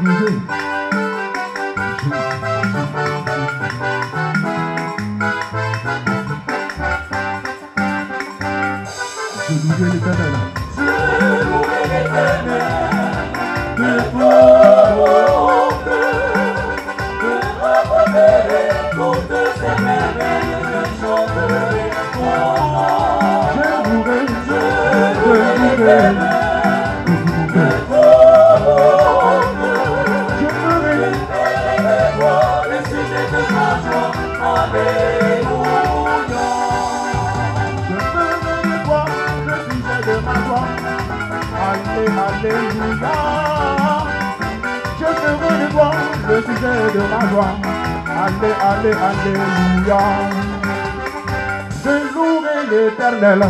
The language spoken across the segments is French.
Alléluia, je ferai de toi le sujet de ma joie. Alléluia, je louerai l'Éternel,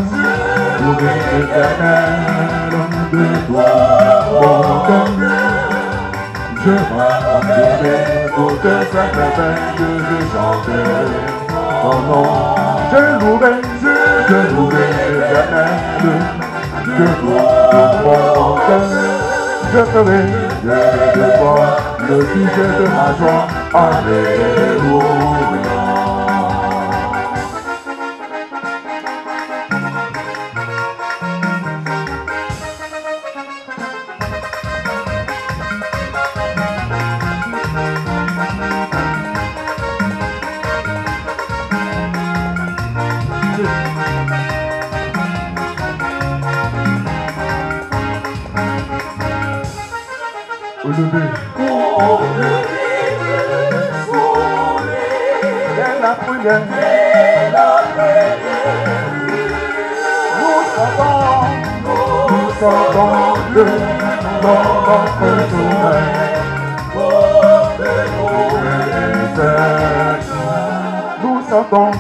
de toi, mon cœur. Je m'abandonnerai toutes ces merveilles, je chanterai ton nom. Je louerai l'Éternel. De toi, mon cœur, je ferai de toi le sujet de ma joie. Alléluia. La prière, nous chantons de notre sommeil. Nous chantons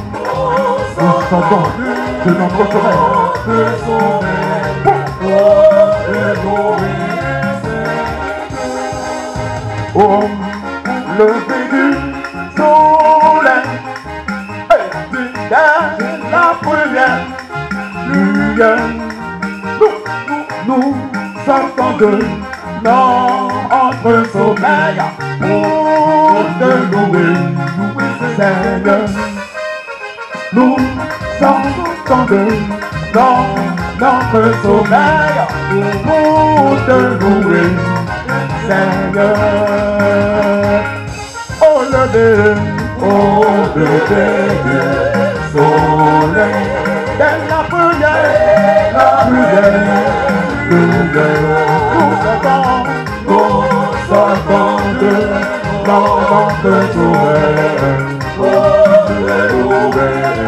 de notre sommeil. Au lever du soleil, la première lumière, nous sortons de notre sommeil pour te louer, Seigneur. Nous sortons de notre sommeil pour te louer, Seigneur. Oh le Dieu, oh le Dieu, soleil, dès la prière, nous sortons de notre sommeil,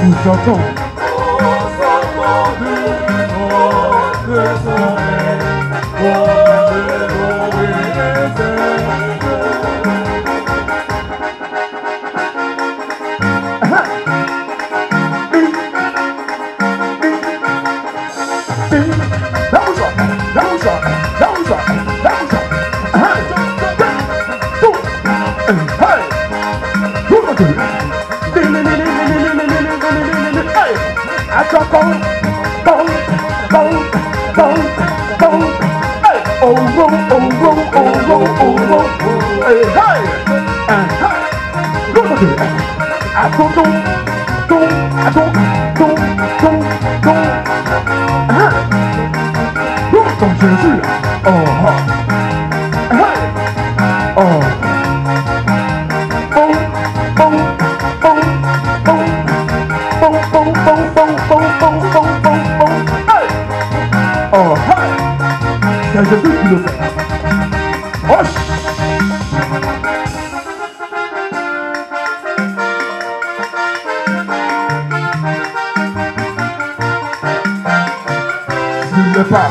nous sortons de notre sommeil, c'est Jésus qui le fait. S'il n'est pas,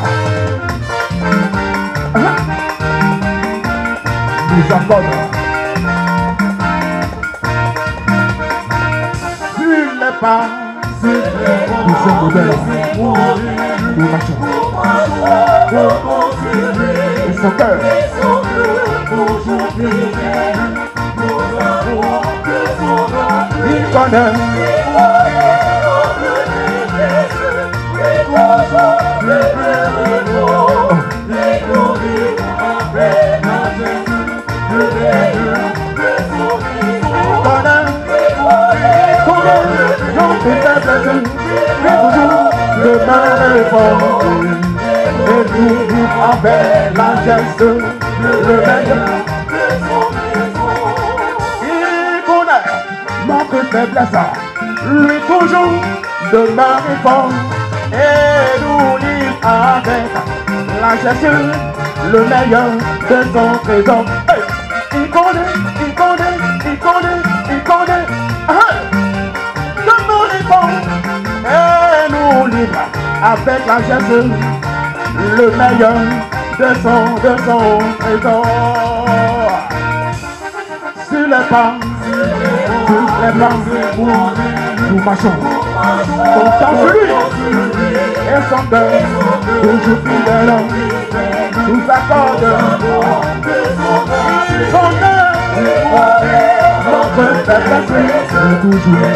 nous accorde. S'il n'est pas, nous sommes modèles. Nous marchons. Et son cœur. Il connaît. demeure fort et nous vivons avec la geste le meilleur. Il connaît notre faiblesse, lui toujours demeure fort et nous livre avec la geste le meilleur de son trésor. Hey! Il connaît, il connaît, il connaît, il connaît. Demeure fort et nous livre avec la geste le meilleur de son trésor. Sur les pas, nous marchons. Comptant sur lui et son cœur, toujours fidèle, nous accorde son cœur, notre faiblesse, toujours.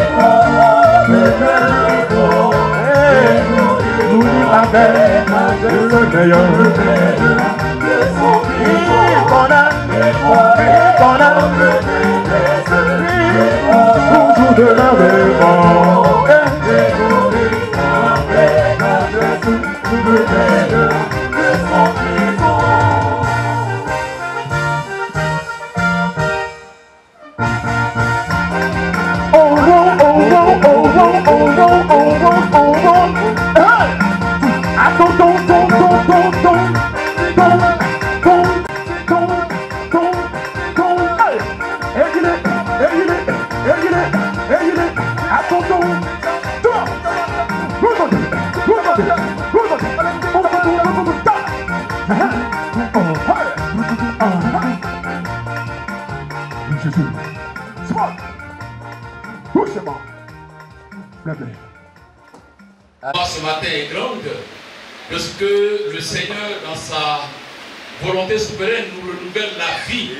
Nous vivons avec le meilleur. Il connaît, toujours de la mémoire. Ce matin est grande parce que le Seigneur, dans sa volonté souveraine, nous renouvelle la vie.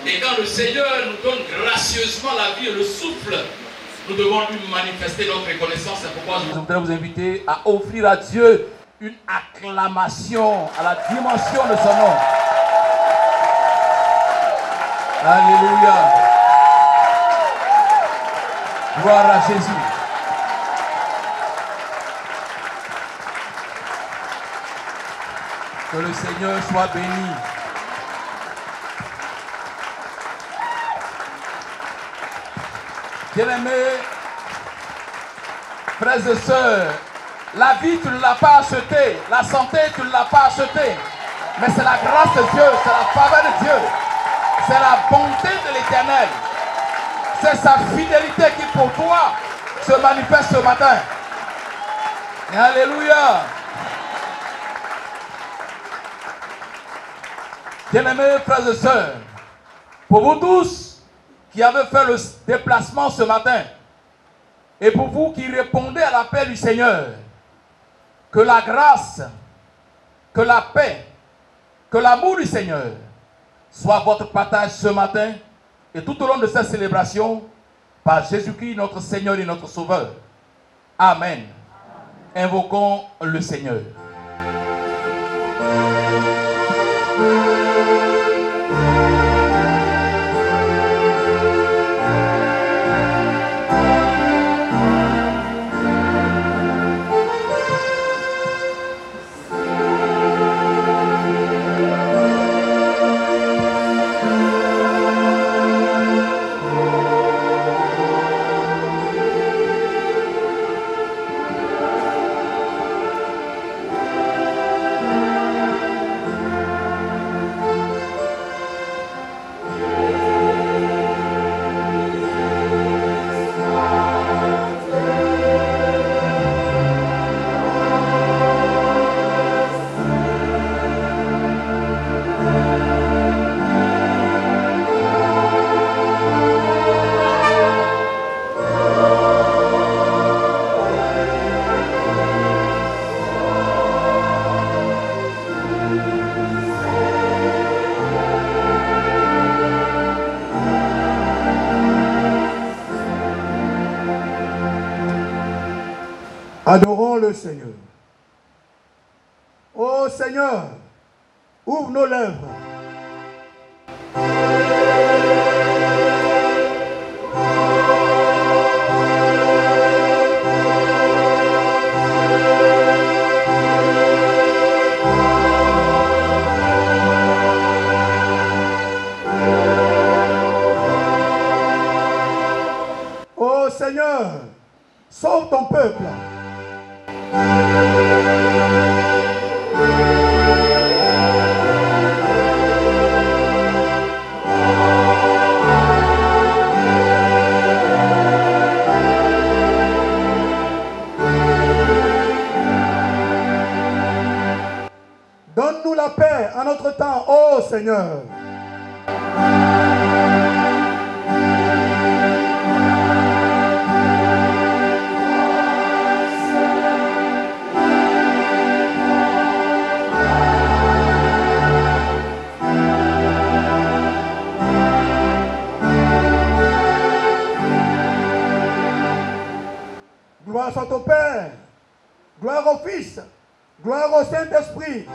Et quand le Seigneur nous donne gracieusement la vie et le souffle, nous devons lui manifester notre reconnaissance. C'est pourquoi je voudrais vous inviter à offrir à Dieu une acclamation à la dimension de son nom. Alléluia. Gloire à Jésus. Que le Seigneur soit béni. Bien-aimés, frères et sœurs, la vie tu ne l'as pas achetée, la santé tu ne l'as pas achetée, mais c'est la grâce de Dieu, c'est la faveur de Dieu, c'est la bonté de l'Éternel, c'est sa fidélité qui pour toi se manifeste ce matin. Et alléluia. Bien-aimés frères et sœurs, pour vous tous qui avez fait le déplacement ce matin, et pour vous qui répondez à l'appel du Seigneur, que la grâce, que la paix, que l'amour du Seigneur soit votre partage ce matin et tout au long de cette célébration par Jésus-Christ notre Seigneur et notre Sauveur. Amen. Invoquons le Seigneur. Adorons le Seigneur. Ô Seigneur, ouvre nos lèvres. ton peuple. Donne-nous la paix en notre temps, ô Seigneur. Gloire soit au Père, gloire au Fils, gloire au Saint-Esprit.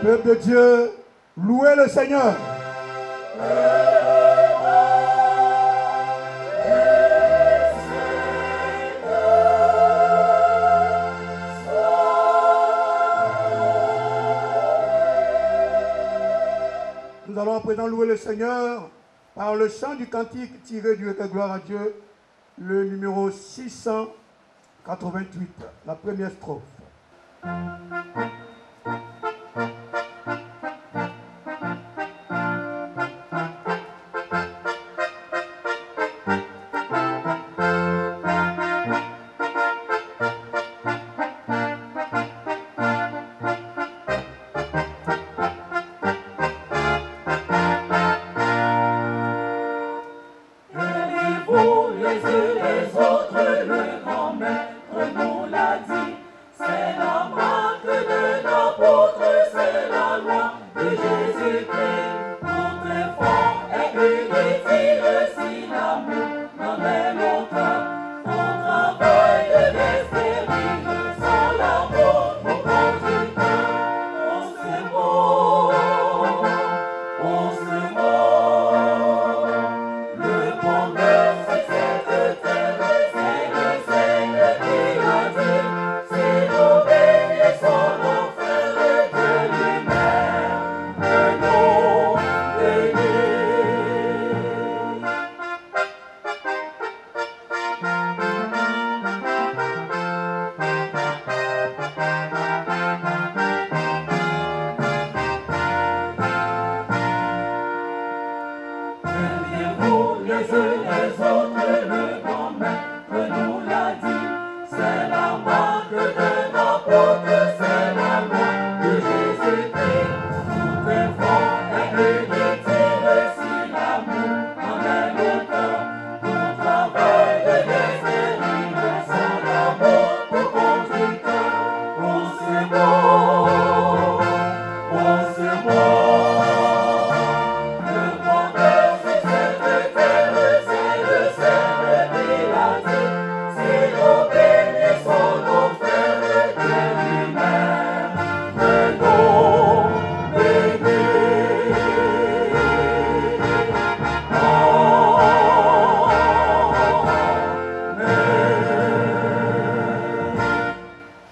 Peuple de Dieu, louez le Seigneur. Nous allons à présent louer le Seigneur par le chant du cantique tiré du recueil Gloire à Dieu, le numéro 688, la première strophe.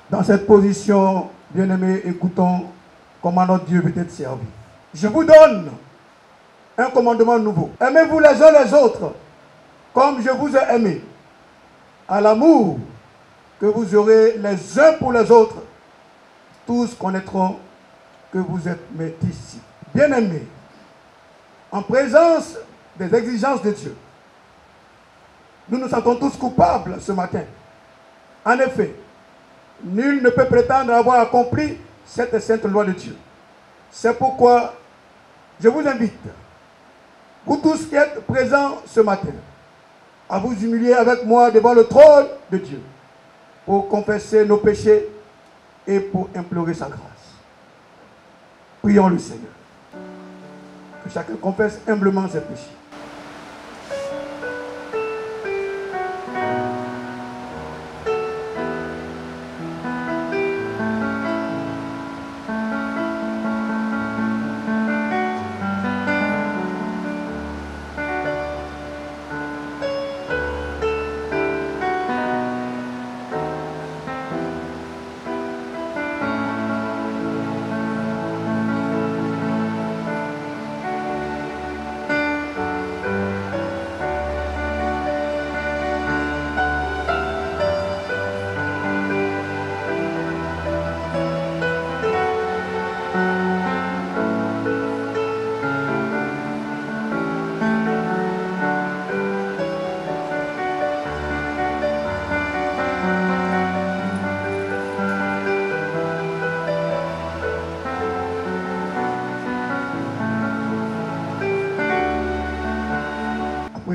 Dans cette position, bien-aimés, écoutons comment notre Dieu veut être servi. Je vous donne un commandement nouveau. Aimez-vous les uns les autres, comme je vous ai aimé. À l'amour que vous aurez les uns pour les autres, tous connaîtront que vous êtes mes disciples. Bien-aimés, en présence des exigences de Dieu, nous nous sentons tous coupables ce matin. En effet, nul ne peut prétendre avoir accompli cette sainte loi de Dieu. C'est pourquoi je vous invite, vous tous qui êtes présents ce matin, à vous humilier avec moi devant le trône de Dieu pour confesser nos péchés et pour implorer sa grâce. Prions le Seigneur. Que chacun confesse humblement ses péchés.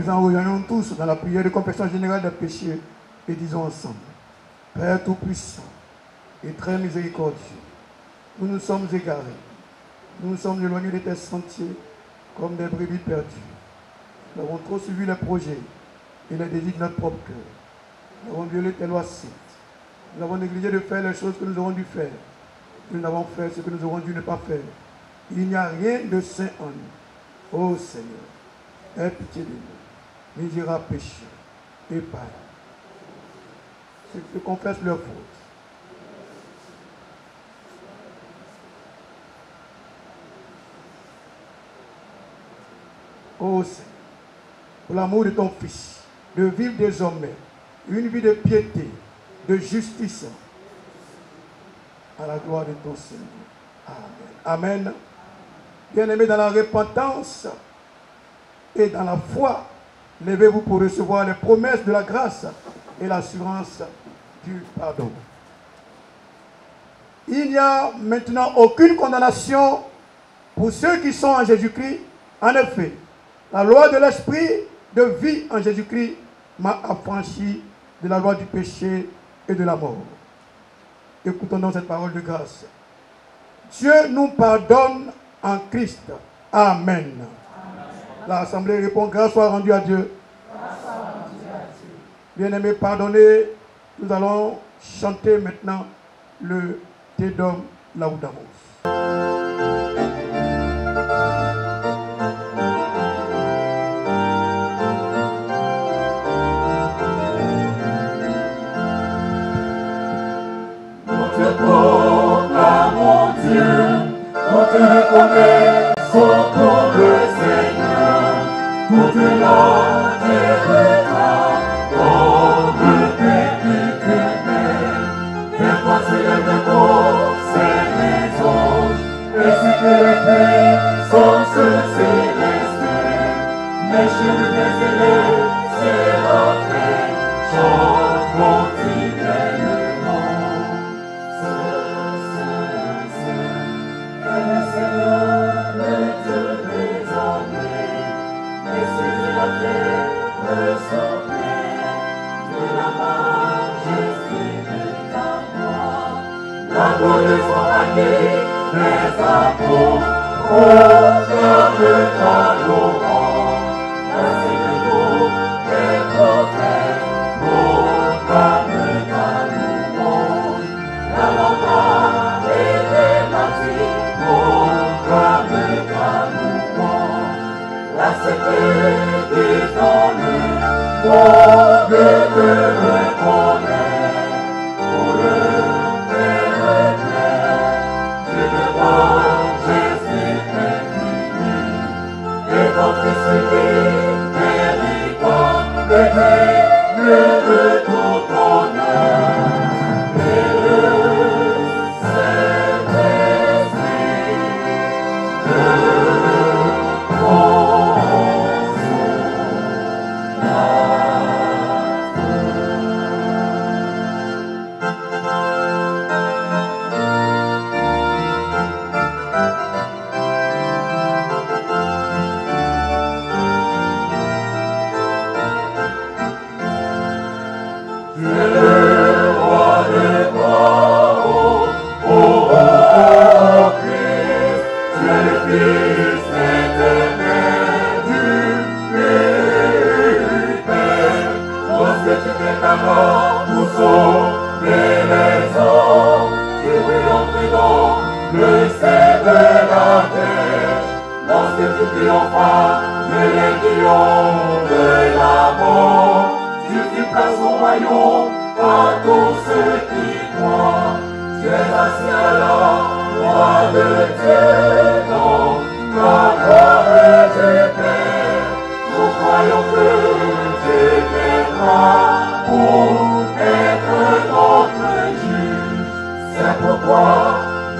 présent, rejoignons tous dans la prière de confession générale des péchés et disons ensemble: Père Tout-Puissant et très miséricordieux, nous nous sommes égarés, nous nous sommes éloignés de tes sentiers comme des brebis perdues. Nous avons trop suivi les projets et les désirs de notre propre cœur. Nous avons violé tes lois saintes. Nous avons négligé de faire les choses que nous aurons dû faire. Nous avons fait ce que nous aurons dû ne pas faire. Il n'y a rien de saint en nous. Ô Seigneur, aie pitié de nous, misérables pécheurs, épargne ceux qui confessent leurs fautes. Ô Seigneur, pour l'amour de ton Fils, de vivre désormais une vie de piété, de justice, à la gloire de ton Seigneur. Amen. Amen. Bien-aimés, dans la repentance et dans la foi, levez-vous pour recevoir les promesses de la grâce et l'assurance du pardon. Il n'y a maintenant aucune condamnation pour ceux qui sont en Jésus-Christ. En effet, la loi de l'esprit de vie en Jésus-Christ m'a affranchi de la loi du péché et de la mort. Écoutons donc cette parole de grâce. Dieu nous pardonne en Christ. Amen. L'Assemblée répond: grâce soit rendue à Dieu. Bien-aimés, pardonnez. Nous allons chanter maintenant le Te Deum Laudamus. Proclamons Dieu, nous te reconnaissons comme le Seigneur, toute la terre comme Père éternel. Vers toi s'élève conseil les anges, ainsi que les puissances célestes, les chérubins et les séraphins chantent continuellement. La gloire soit acquis, les apôtres proclament ta louange. Ainsi que nous, les prophètes, proclament ta louange. La loi et les bâtis proclament ta louange. La sainteté disons-le, pour que te reconnaisse. Pour le de tout honneur, et le Saint-Esprit de le ciel de la terre, lorsque tu triomphas de l'aiguillon de la mort, tu places au royaume à tous ceux qui croient. Tu es assis à la droite de Dieu, dans la gloire de Père. Nous croyons que tu viendras pour être notre juge. C'est pourquoi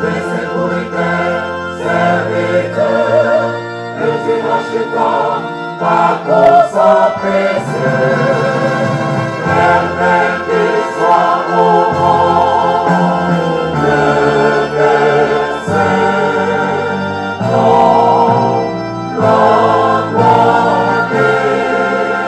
les sécuritaires, serviteurs, le Dieu chez toi, ta cause précieuse. Permets qu'il soit au monde, le verset, dans la gloire et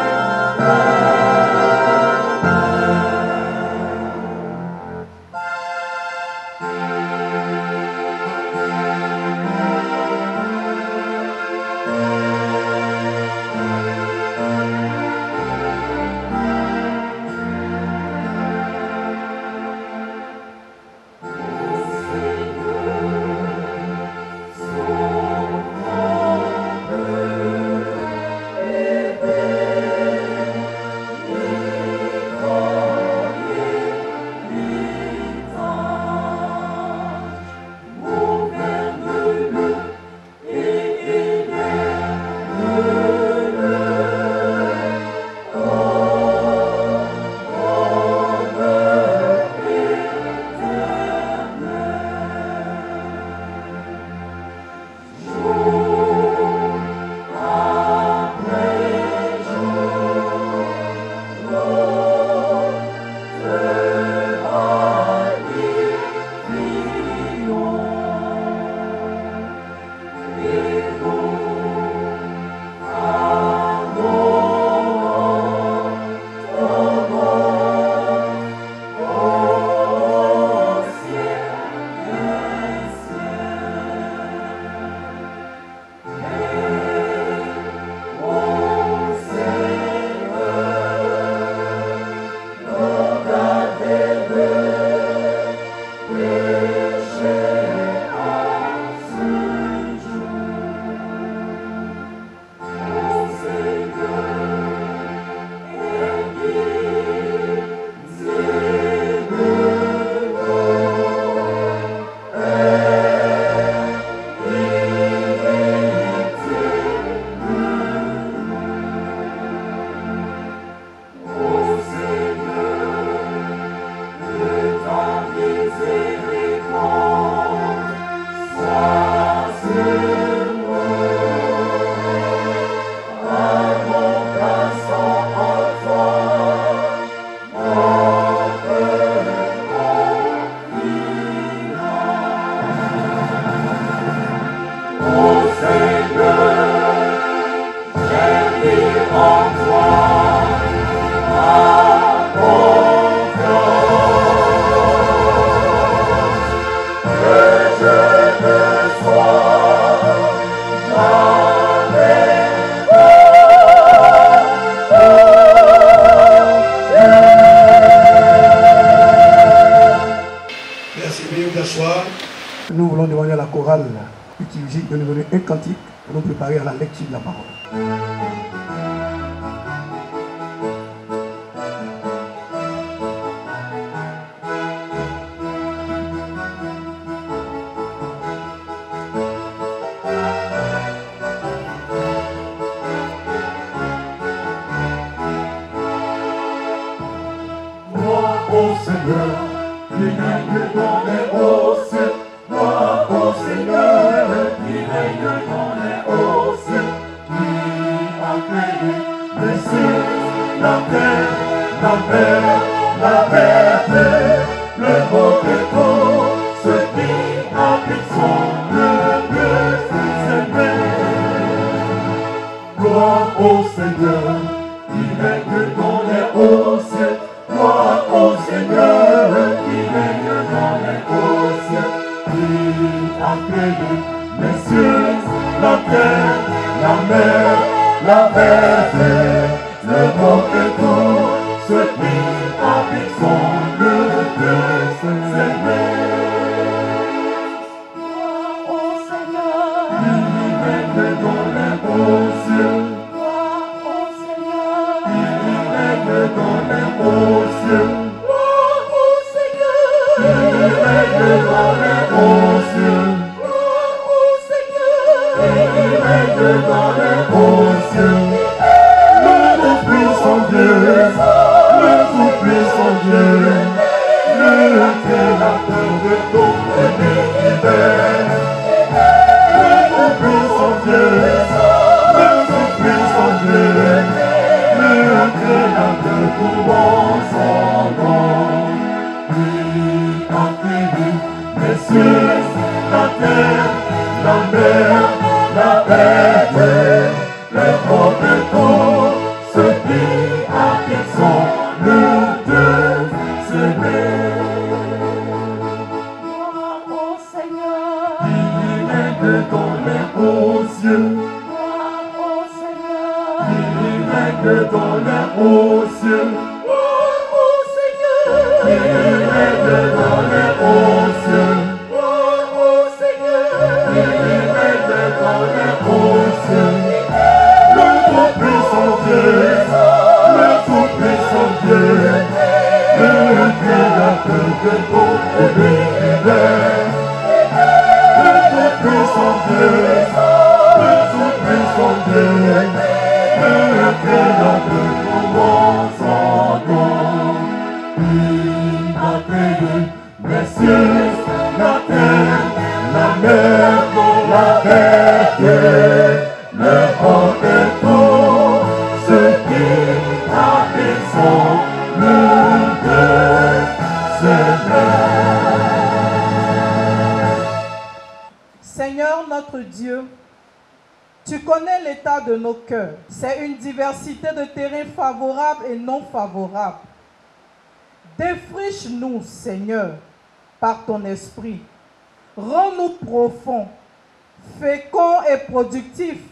préparer à la lecture de la parole. Seigneur notre Dieu, tu connais l'état de nos cœurs. C'est une diversité de terrains favorables et non favorables. Défriche-nous, Seigneur, par ton esprit. Rends-nous profonds, féconds et productifs,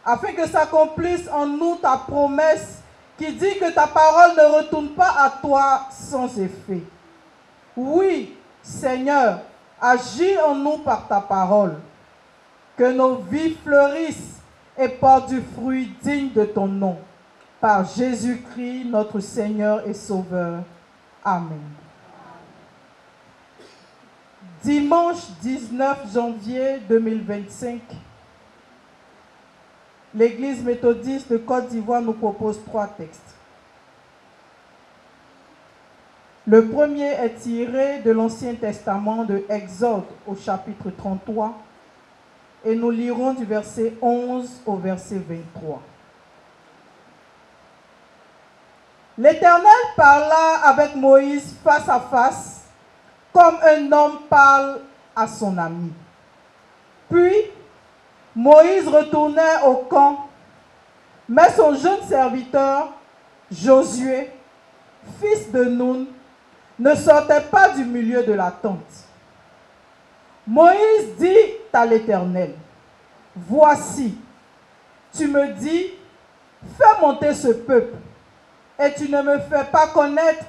afin que s'accomplisse en nous ta promesse qui dit que ta parole ne retourne pas à toi sans effet. Oui, Seigneur, agis en nous par ta parole. Que nos vies fleurissent et portent du fruit digne de ton nom. Par Jésus-Christ, notre Seigneur et Sauveur. Amen. Dimanche 19 janvier 2025, l'Église méthodiste de Côte d'Ivoire nous propose 3 textes. Le premier est tiré de l'Ancien Testament de Exode au chapitre 33 et nous lirons du verset 11 au verset 23. L'Éternel parla avec Moïse face à face, comme un homme parle à son ami. Puis, Moïse retournait au camp, mais son jeune serviteur, Josué, fils de Nun, ne sortait pas du milieu de la tente. Moïse dit à l'Éternel, « Voici, tu me dis, fais monter ce peuple, et tu ne me fais pas connaître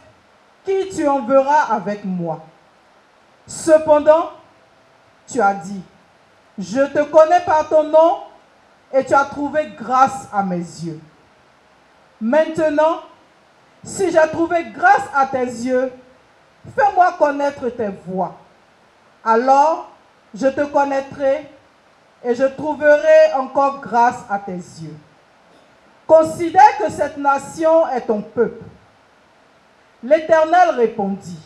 qui tu enverras avec moi. Cependant, tu as dit, je te connais par ton nom, et tu as trouvé grâce à mes yeux. Maintenant, si j'ai trouvé grâce à tes yeux, fais-moi connaître tes voies. Alors, je te connaîtrai et je trouverai encore grâce à tes yeux. Considère que cette nation est ton peuple. L'Éternel répondit,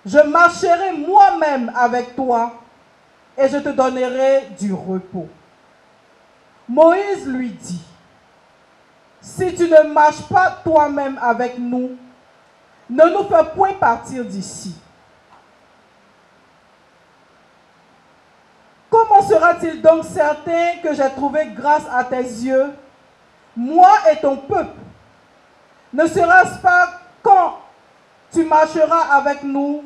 je marcherai moi-même avec toi et je te donnerai du repos. Moïse lui dit, si tu ne marches pas toi-même avec nous, ne nous fais point partir d'ici. Comment sera-t-il donc certain que j'ai trouvé grâce à tes yeux, moi et ton peuple? Ne sera-ce pas quand tu marcheras avec nous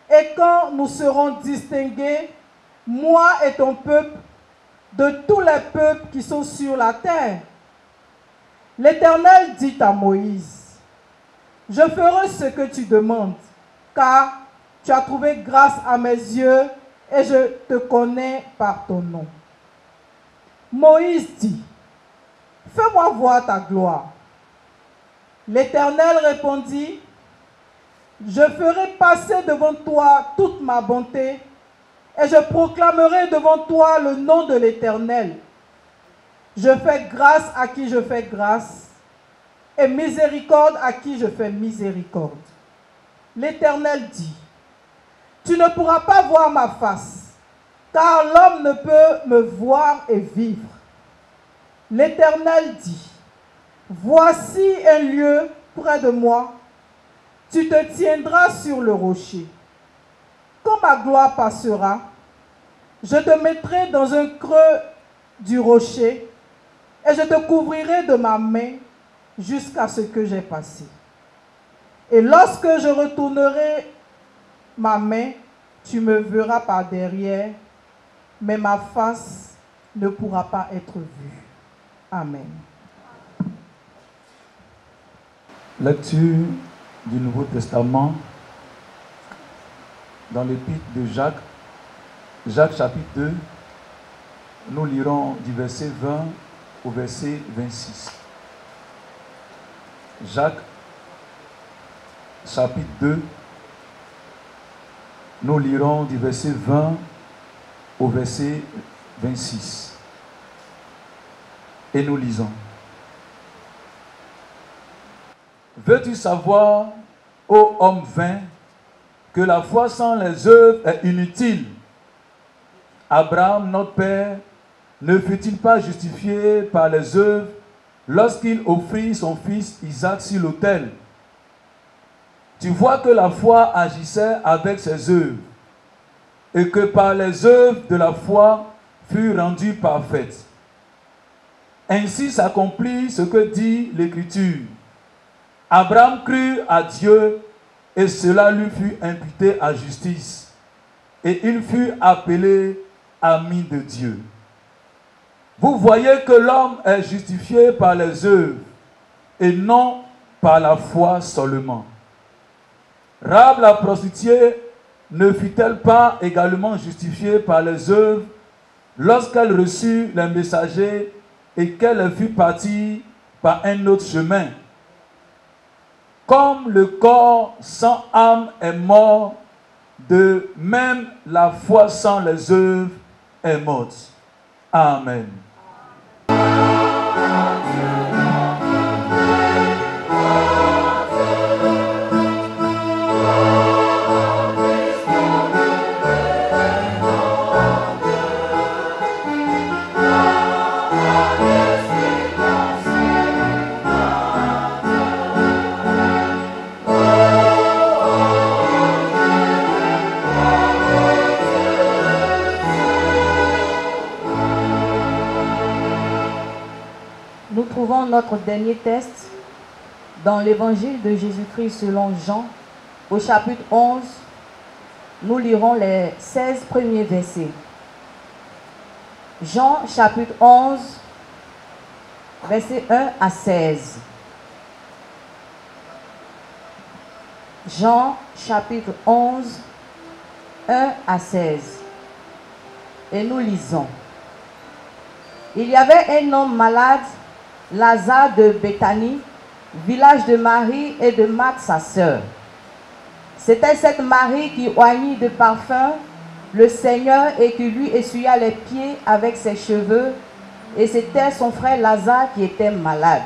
et quand nous serons distingués, moi et ton peuple, de tous les peuples qui sont sur la terre? L'Éternel dit à Moïse, je ferai ce que tu demandes, car tu as trouvé grâce à mes yeux et je te connais par ton nom. Moïse dit, fais-moi voir ta gloire. L'Éternel répondit, je ferai passer devant toi toute ma bonté et je proclamerai devant toi le nom de l'Éternel. Je fais grâce à qui je fais grâce et miséricorde à qui je fais miséricorde. L'Éternel dit, tu ne pourras pas voir ma face, car l'homme ne peut me voir et vivre. L'Éternel dit, voici un lieu près de moi, tu te tiendras sur le rocher. Quand ma gloire passera, je te mettrai dans un creux du rocher et je te couvrirai de ma main jusqu'à ce que j'ai passé. Et lorsque je retournerai ma main, tu me verras par derrière, mais ma face ne pourra pas être vue. Amen. Lecture du Nouveau Testament dans l'épître de Jacques, Jacques chapitre 2, nous lirons du verset 20 au verset 26. Jacques chapitre 2, nous lirons du verset 20 au verset 26. Et nous lisons. Veux-tu savoir, ô homme vain, que la foi sans les œuvres est inutile? Abraham, notre père, ne fut-il pas justifié par les œuvres lorsqu'il offrit son fils Isaac sur l'autel? Tu vois que la foi agissait avec ses œuvres, et que par les œuvres de la foi fut rendue parfaite. Ainsi s'accomplit ce que dit l'Écriture. Abraham crut à Dieu, et cela lui fut imputé à justice, et il fut appelé ami de Dieu. Vous voyez que l'homme est justifié par les œuvres, et non par la foi seulement. Rahab la prostituée ne fut-elle pas également justifiée par les œuvres lorsqu'elle reçut les messagers et qu'elle fut partie par un autre chemin? Comme le corps sans âme est mort, de même la foi sans les œuvres est morte. Amen. Nous trouvons notre dernier texte dans l'évangile de Jésus-Christ selon Jean, au chapitre 11. Nous lirons les 16 premiers versets. Jean, chapitre 11, versets 1 à 16. Jean, chapitre 11, 1 à 16. Et nous lisons. Il y avait un homme malade, Lazare de Béthanie, village de Marie et de Marthe sa sœur. C'était cette Marie qui oignit de parfum le Seigneur et qui lui essuya les pieds avec ses cheveux, et c'était son frère Lazare qui était malade.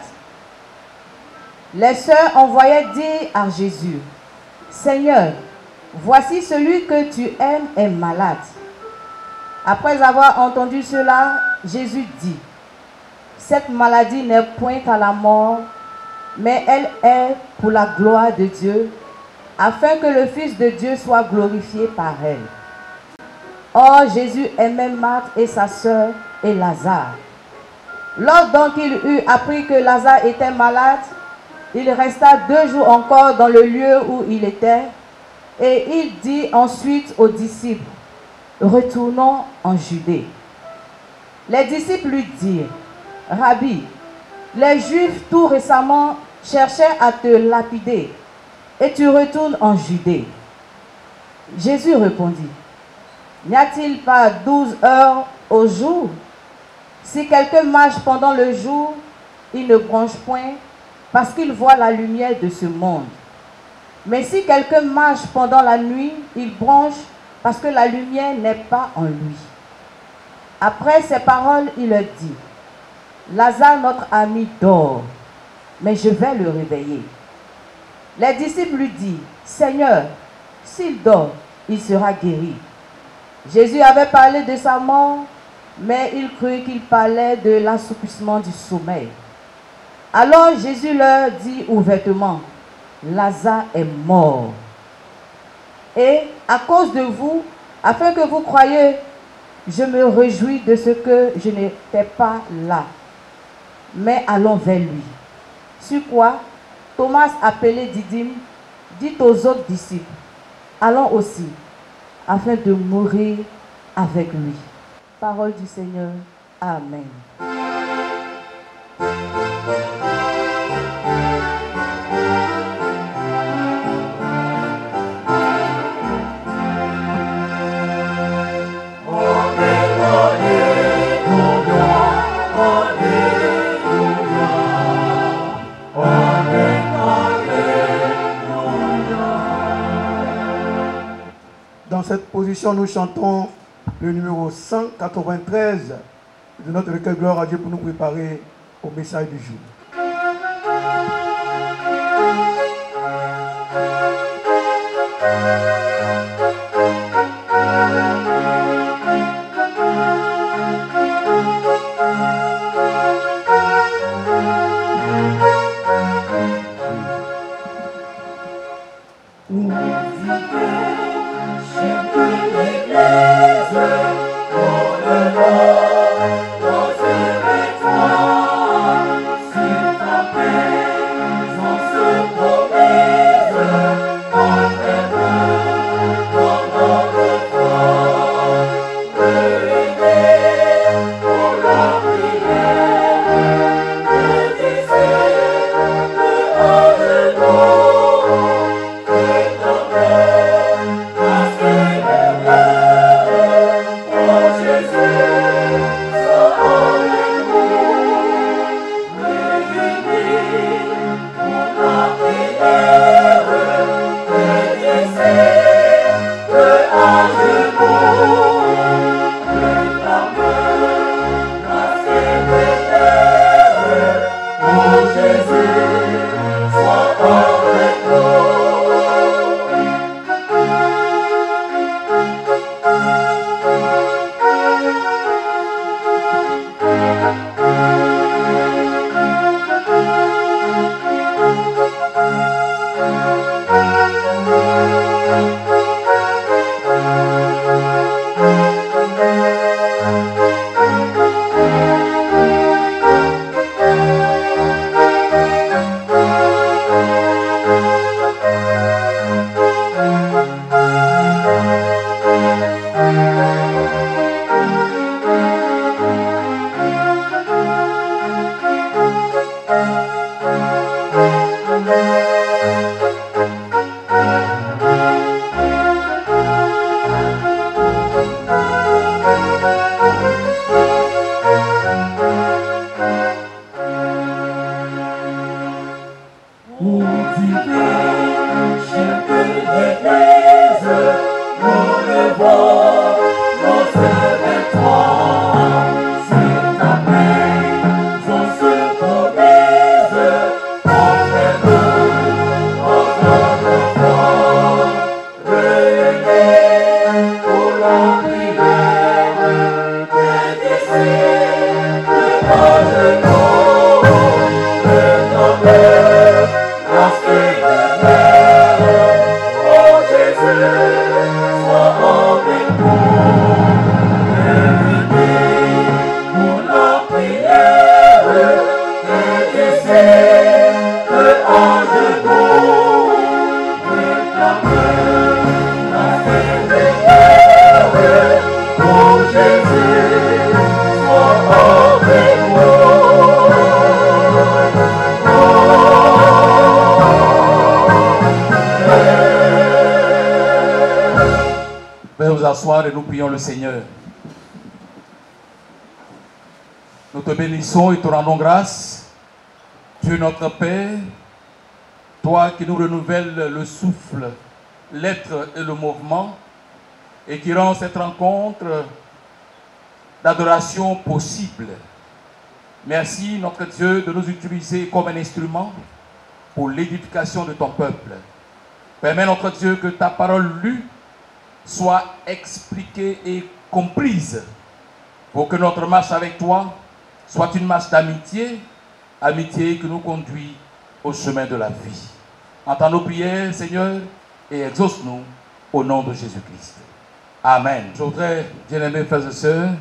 Les sœurs envoyaient dire à Jésus, « Seigneur, voici celui que tu aimes est malade. » Après avoir entendu cela, Jésus dit, « Cette maladie n'est point à la mort, mais elle est pour la gloire de Dieu, afin que le Fils de Dieu soit glorifié par elle. » Or, Jésus aimait Marthe et sa sœur et Lazare. Lors donc il eut appris que Lazare était malade, il resta 2 jours encore dans le lieu où il était, et il dit ensuite aux disciples, « Retournons en Judée. » Les disciples lui dirent, « Rabbi, les Juifs tout récemment cherchaient à te lapider, et tu retournes en Judée. » Jésus répondit, « N'y a-t-il pas 12 heures au jour? Si quelqu'un marche pendant le jour, il ne bronche point, parce qu'il voit la lumière de ce monde. Mais si quelqu'un marche pendant la nuit, il bronche, parce que la lumière n'est pas en lui. » Après ces paroles, il leur dit, « Lazare, notre ami, dort, mais je vais le réveiller. » Les disciples lui disent, « Seigneur, s'il dort, il sera guéri. » Jésus avait parlé de sa mort, mais il crut qu'il parlait de l'assoupissement du sommeil. Alors Jésus leur dit ouvertement, « Lazare est mort. Et à cause de vous, afin que vous croyiez, je me réjouis de ce que je n'étais pas là. Mais allons vers lui. » Sur quoi, Thomas, appelé Didyme, dit aux autres disciples, « Allons aussi, afin de mourir avec lui. » Parole du Seigneur. Amen. Dans cette position, nous chantons le numéro 193 de notre recueil Gloire à Dieu pour nous préparer au message du jour. Sur asseoir et nous prions le Seigneur. Nous te bénissons et te rendons grâce. Dieu notre Père, toi qui nous renouvelles le souffle, l'être et le mouvement, et qui rend cette rencontre d'adoration possible. Merci notre Dieu de nous utiliser comme un instrument pour l'édification de ton peuple. Permets notre Dieu que ta parole lue soit expliquée et comprise pour que notre marche avec toi soit une marche d'amitié, amitié qui nous conduit au chemin de la vie. Entends nos prières, Seigneur, et exauce-nous au nom de Jésus-Christ. Amen. Je voudrais, bien-aimés frères et sœurs,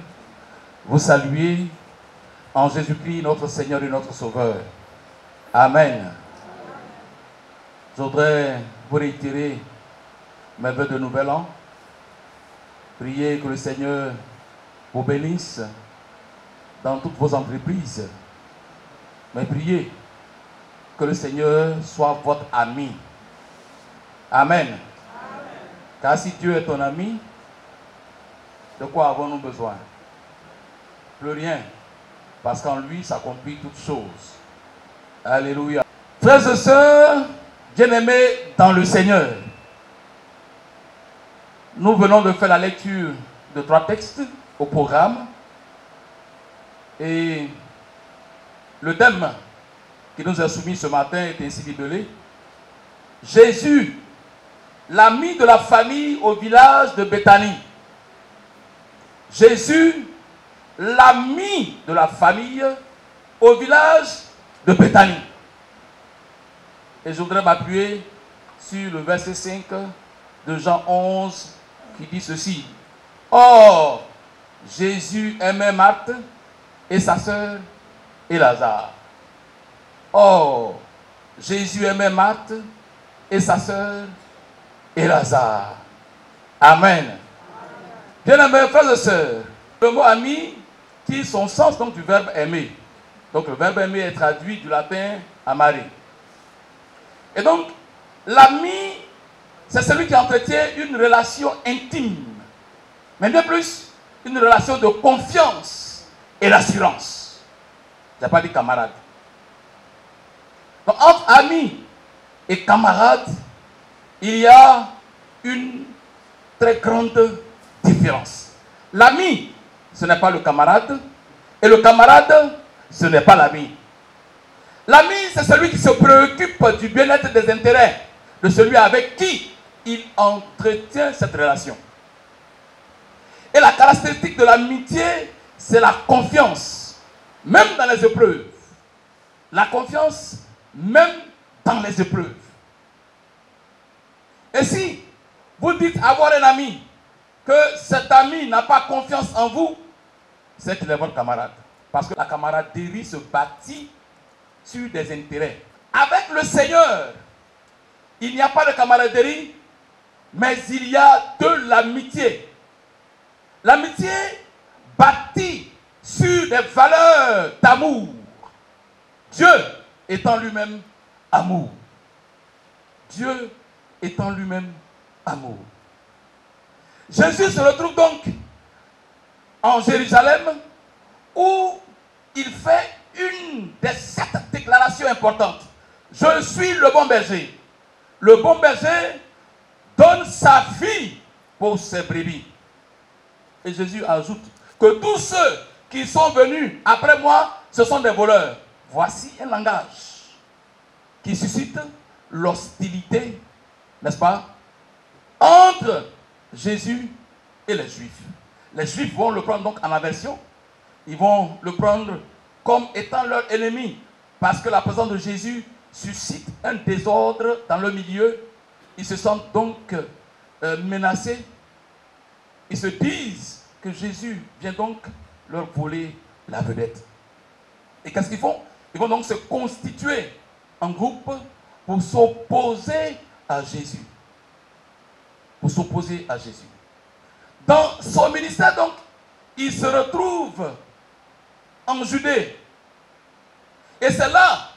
vous saluer en Jésus-Christ, notre Seigneur et notre Sauveur. Amen. Je voudrais vous réitérer mes vœux de nouvel an. Priez que le Seigneur vous bénisse dans toutes vos entreprises. Mais priez que le Seigneur soit votre ami. Amen. Amen. Car si Dieu est ton ami, de quoi avons-nous besoin? Plus rien. Parce qu'en lui s'accomplissent toutes choses. Alléluia. Frères et sœurs, bien-aimés dans le Seigneur, nous venons de faire la lecture de 3 textes au programme. Et le thème qui nous est soumis ce matin est ainsi libellé: Jésus, l'ami de la famille au village de Béthanie. Jésus, l'ami de la famille au village de Béthanie. Et je voudrais m'appuyer sur le verset 5 de Jean 11 qui dit ceci: Or, Jésus aimait Marthe et sa sœur et Lazare. Or, Jésus aimait Marthe et sa sœur et Lazare. Amen. Bien-aimés frères et sœurs, le mot ami tire son sens donc du verbe aimer. Donc le verbe aimer est traduit du latin amare. Et donc, l'ami, c'est celui qui entretient une relation intime, mais bien plus, une relation de confiance et d'assurance. Je n'ai pas dit camarade. Donc, entre amis et camarades, il y a une très grande différence. L'ami, ce n'est pas le camarade, et le camarade, ce n'est pas l'ami. L'ami, c'est celui qui se préoccupe du bien-être des intérêts de celui avec qui il entretient cette relation. Et la caractéristique de l'amitié, c'est la confiance, même dans les épreuves. La confiance, même dans les épreuves. Et si vous dites avoir un ami, que cet ami n'a pas confiance en vous, c'est qu'il est votre camarade. Parce que la camaraderie se bâtit sur des intérêts. Avec le Seigneur, il n'y a pas de camaraderie, mais il y a de l'amitié. L'amitié bâtie sur des valeurs d'amour. Dieu étant lui-même amour. Dieu étant lui-même amour. Jésus se retrouve donc en Jérusalem où il fait une des 7 déclarations importantes. Je suis le bon berger. Le bon berger donne sa vie pour ses brebis. Et Jésus ajoute que tous ceux qui sont venus après moi, ce sont des voleurs. Voici un langage qui suscite l'hostilité, n'est-ce pas, entre Jésus et les Juifs. Les Juifs vont le prendre donc en aversion. Ils vont le prendre comme étant leur ennemi, parce que la présence de Jésus suscite un désordre dans le milieu. Ils se sentent donc menacés. Ils se disent que Jésus vient donc leur voler la vedette. Et qu'est-ce qu'ils font? Ils vont donc se constituer en groupe pour s'opposer à Jésus. Pour s'opposer à Jésus. Dans son ministère donc, il se retrouve en Judée. Et c'est là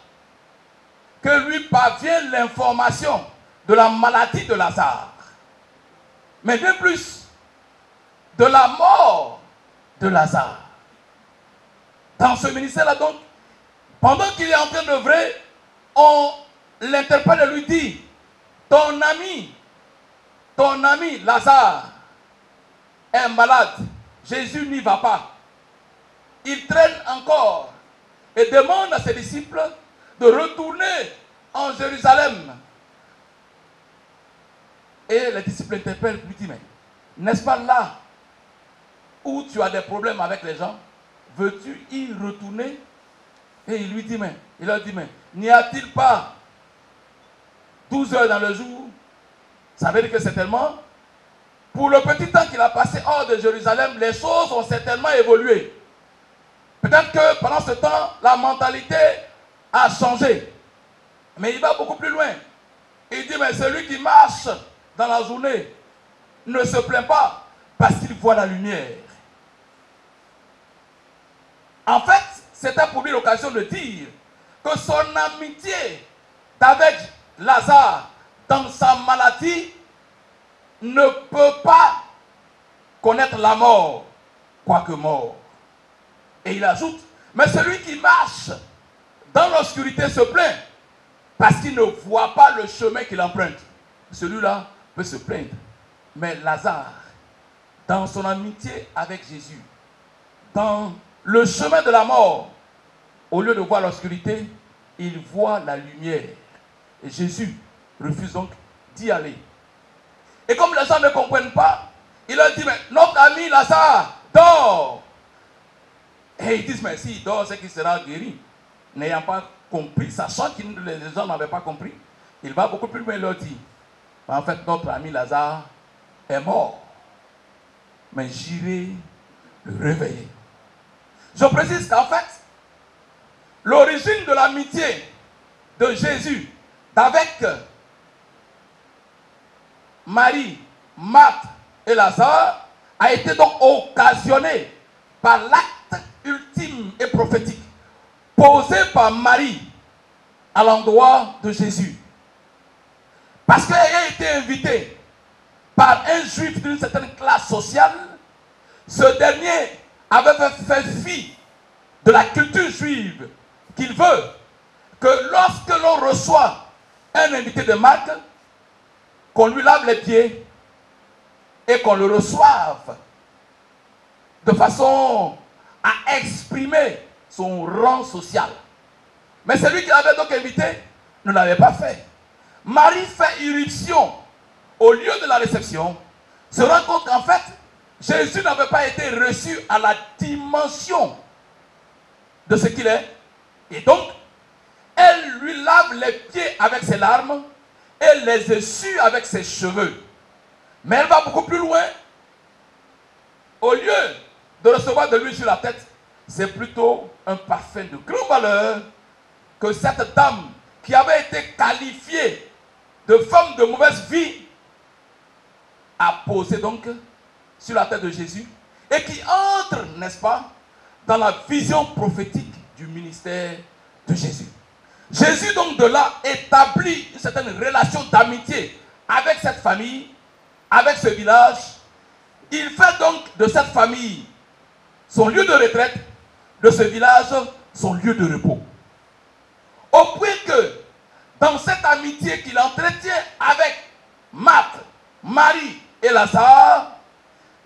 que lui parvient l'information de la maladie de Lazare. Mais bien plus, de la mort de Lazare. Dans ce ministère-là, donc, pendant qu'il est en train d'œuvrer, on l'interpelle et lui dit, ton ami Lazare est malade. Jésus n'y va pas. Il traîne encore et demande à ses disciples de retourner en Jérusalem. Et les disciples interpellent, lui disent, mais n'est-ce pas là où tu as des problèmes avec les gens? Veux-tu y retourner? Et il lui dit, mais, il leur dit, mais, n'y a-t-il pas 12 heures dans le jour? Ça veut dire que certainement, pour le petit temps qu'il a passé hors de Jérusalem, les choses ont certainement évolué. Peut-être que pendant ce temps, la mentalité a changé. Mais il va beaucoup plus loin. Il dit, mais celui qui marche dans la journée ne se plaint pas parce qu'il voit la lumière. En fait, c'était pour lui l'occasion de dire que son amitié avec Lazare dans sa maladie ne peut pas connaître la mort, quoique mort. Et il ajoute, mais celui qui marche dans l'obscurité se plaint parce qu'il ne voit pas le chemin qu'il emprunte. Celui-là peut se plaindre. Mais Lazare, dans son amitié avec Jésus, dans le chemin de la mort, au lieu de voir l'obscurité, il voit la lumière. Et Jésus refuse donc d'y aller. Et comme les gens ne comprennent pas, il leur dit, mais notre ami Lazare dort. Et ils disent, mais s'il dort, c'est qu'il sera guéri. N'ayant pas compris, sachant que les gens n'avaient pas compris, il va beaucoup plus loin et leur dit, en fait, notre ami Lazare est mort. Mais j'irai le réveiller. Je précise qu'en fait, l'origine de l'amitié de Jésus avec Marie, Marthe et Lazare a été donc occasionnée par l'acte ultime et prophétique posé par Marie à l'endroit de Jésus. Parce qu'elle a été invitée par un juif d'une certaine classe sociale, ce dernier avait fait fi de la culture juive qu'il veut que lorsque l'on reçoit un invité de marque, qu'on lui lave les pieds et qu'on le reçoive de façon à exprimer son rang social. Mais celui qui l'avait donc invité ne l'avait pas fait. Marie fait irruption au lieu de la réception, se rend compte qu'en fait, Jésus n'avait pas été reçu à la dimension de ce qu'il est. Et donc, elle lui lave les pieds avec ses larmes et les essuie avec ses cheveux. Mais elle va beaucoup plus loin. Au lieu de recevoir de l'huile sur la tête, c'est plutôt un parfum de grande valeur que cette dame qui avait été qualifiée de femme de mauvaise vie a posé donc sur la tête de Jésus et qui entre, n'est-ce pas, dans la vision prophétique du ministère de Jésus. Jésus donc de là établit une certaine relation d'amitié avec cette famille, avec ce village. Il fait donc de cette famille son lieu de retraite, de ce village son lieu de repos. Au point que dans cette amitié qu'il entretient avec Marthe, Marie et Lazare,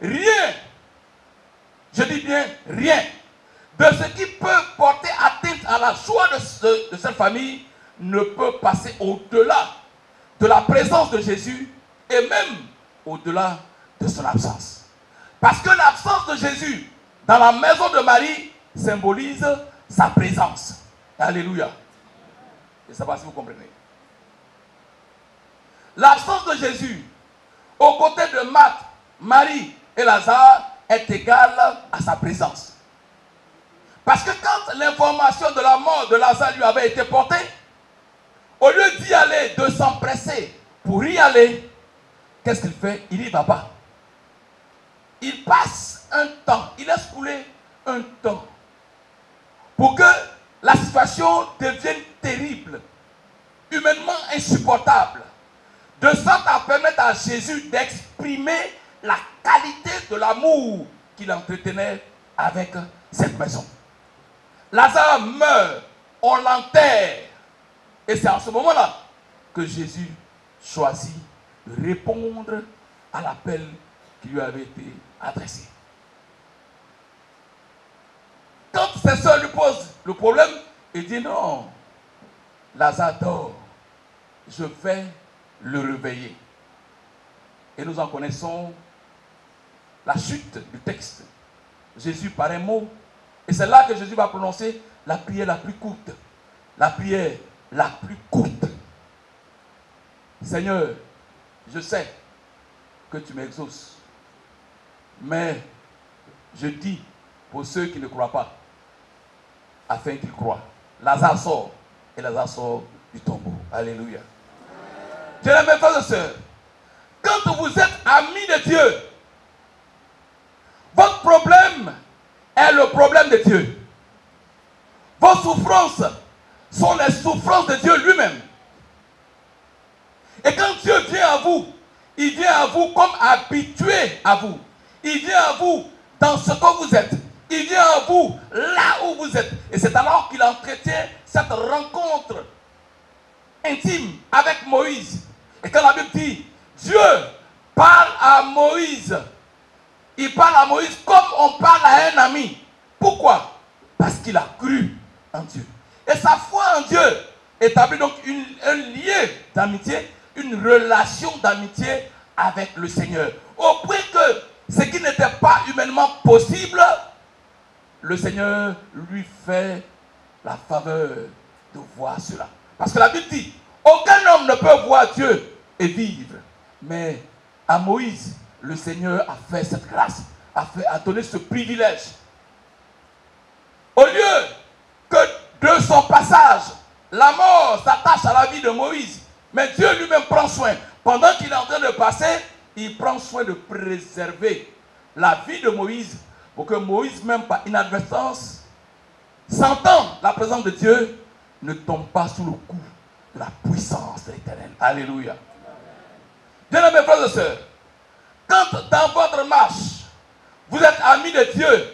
rien, je dis bien rien, de ce qui peut porter atteinte à la joie de cette famille ne peut passer au-delà de la présence de Jésus et même au-delà de son absence. Parce que l'absence de Jésus dans la maison de Marie symbolise sa présence. Alléluia. Je ne sais pas si vous comprenez. L'absence de Jésus aux côtés de Marthe, Marie et Lazare est égale à sa présence. Parce que quand l'information de la mort de Lazare lui avait été portée, au lieu d'y aller, de s'empresser pour y aller, qu'est-ce qu'il fait? Il n'y va pas. Il passe un temps, il laisse couler un temps pour que la situation devienne terrible, humainement insupportable, de sorte à permettre à Jésus d'exprimer la qualité de l'amour qu'il entretenait avec cette maison. Lazare meurt, on l'enterre. Et c'est en ce moment-là que Jésus choisit de répondre à l'appel qui lui avait été adressé. Quand ses soeurs lui posent le problème, il dit non, Lazare dort, je vais le réveiller. Et nous en connaissons la chute du texte. Jésus par un mot. Et c'est là que Jésus va prononcer la prière la plus courte. La prière la plus courte. Seigneur, je sais que tu m'exauces. Mais je dis pour ceux qui ne croient pas, afin qu'ils croient. Lazare sort. Et Lazare sort du tombeau. Alléluia. Bien mes frères et sœurs, quand vous êtes amis de Dieu, votre problème est le problème de Dieu. Vos souffrances sont les souffrances de Dieu lui-même. Et quand Dieu vient à vous, il vient à vous comme habitué à vous. Il vient à vous dans ce que vous êtes. Il vient à vous là où vous êtes. Et c'est alors qu'il entretient cette rencontre intime avec Moïse. Et quand la Bible dit, Dieu parle à Moïse, il parle à Moïse comme on parle à un ami. Pourquoi? Parce qu'il a cru en Dieu. Et sa foi en Dieu établit donc un lien d'amitié, une relation d'amitié avec le Seigneur. Au point que ce qui n'était pas humainement possible, le Seigneur lui fait la faveur de voir cela. Parce que la Bible dit, aucun homme ne peut voir Dieu et vivre. Mais à Moïse, le Seigneur a fait cette grâce, a donné ce privilège. Au lieu que de son passage, la mort s'attache à la vie de Moïse, mais Dieu lui-même prend soin. Pendant qu'il est en train de passer, il prend soin de préserver la vie de Moïse pour que Moïse, même par inadvertance, sentant la présence de Dieu, ne tombe pas sous le coup de la puissance de l'Éternel. Alléluia. Bien-aimés frères et sœurs, quand dans votre marche, vous êtes amis de Dieu,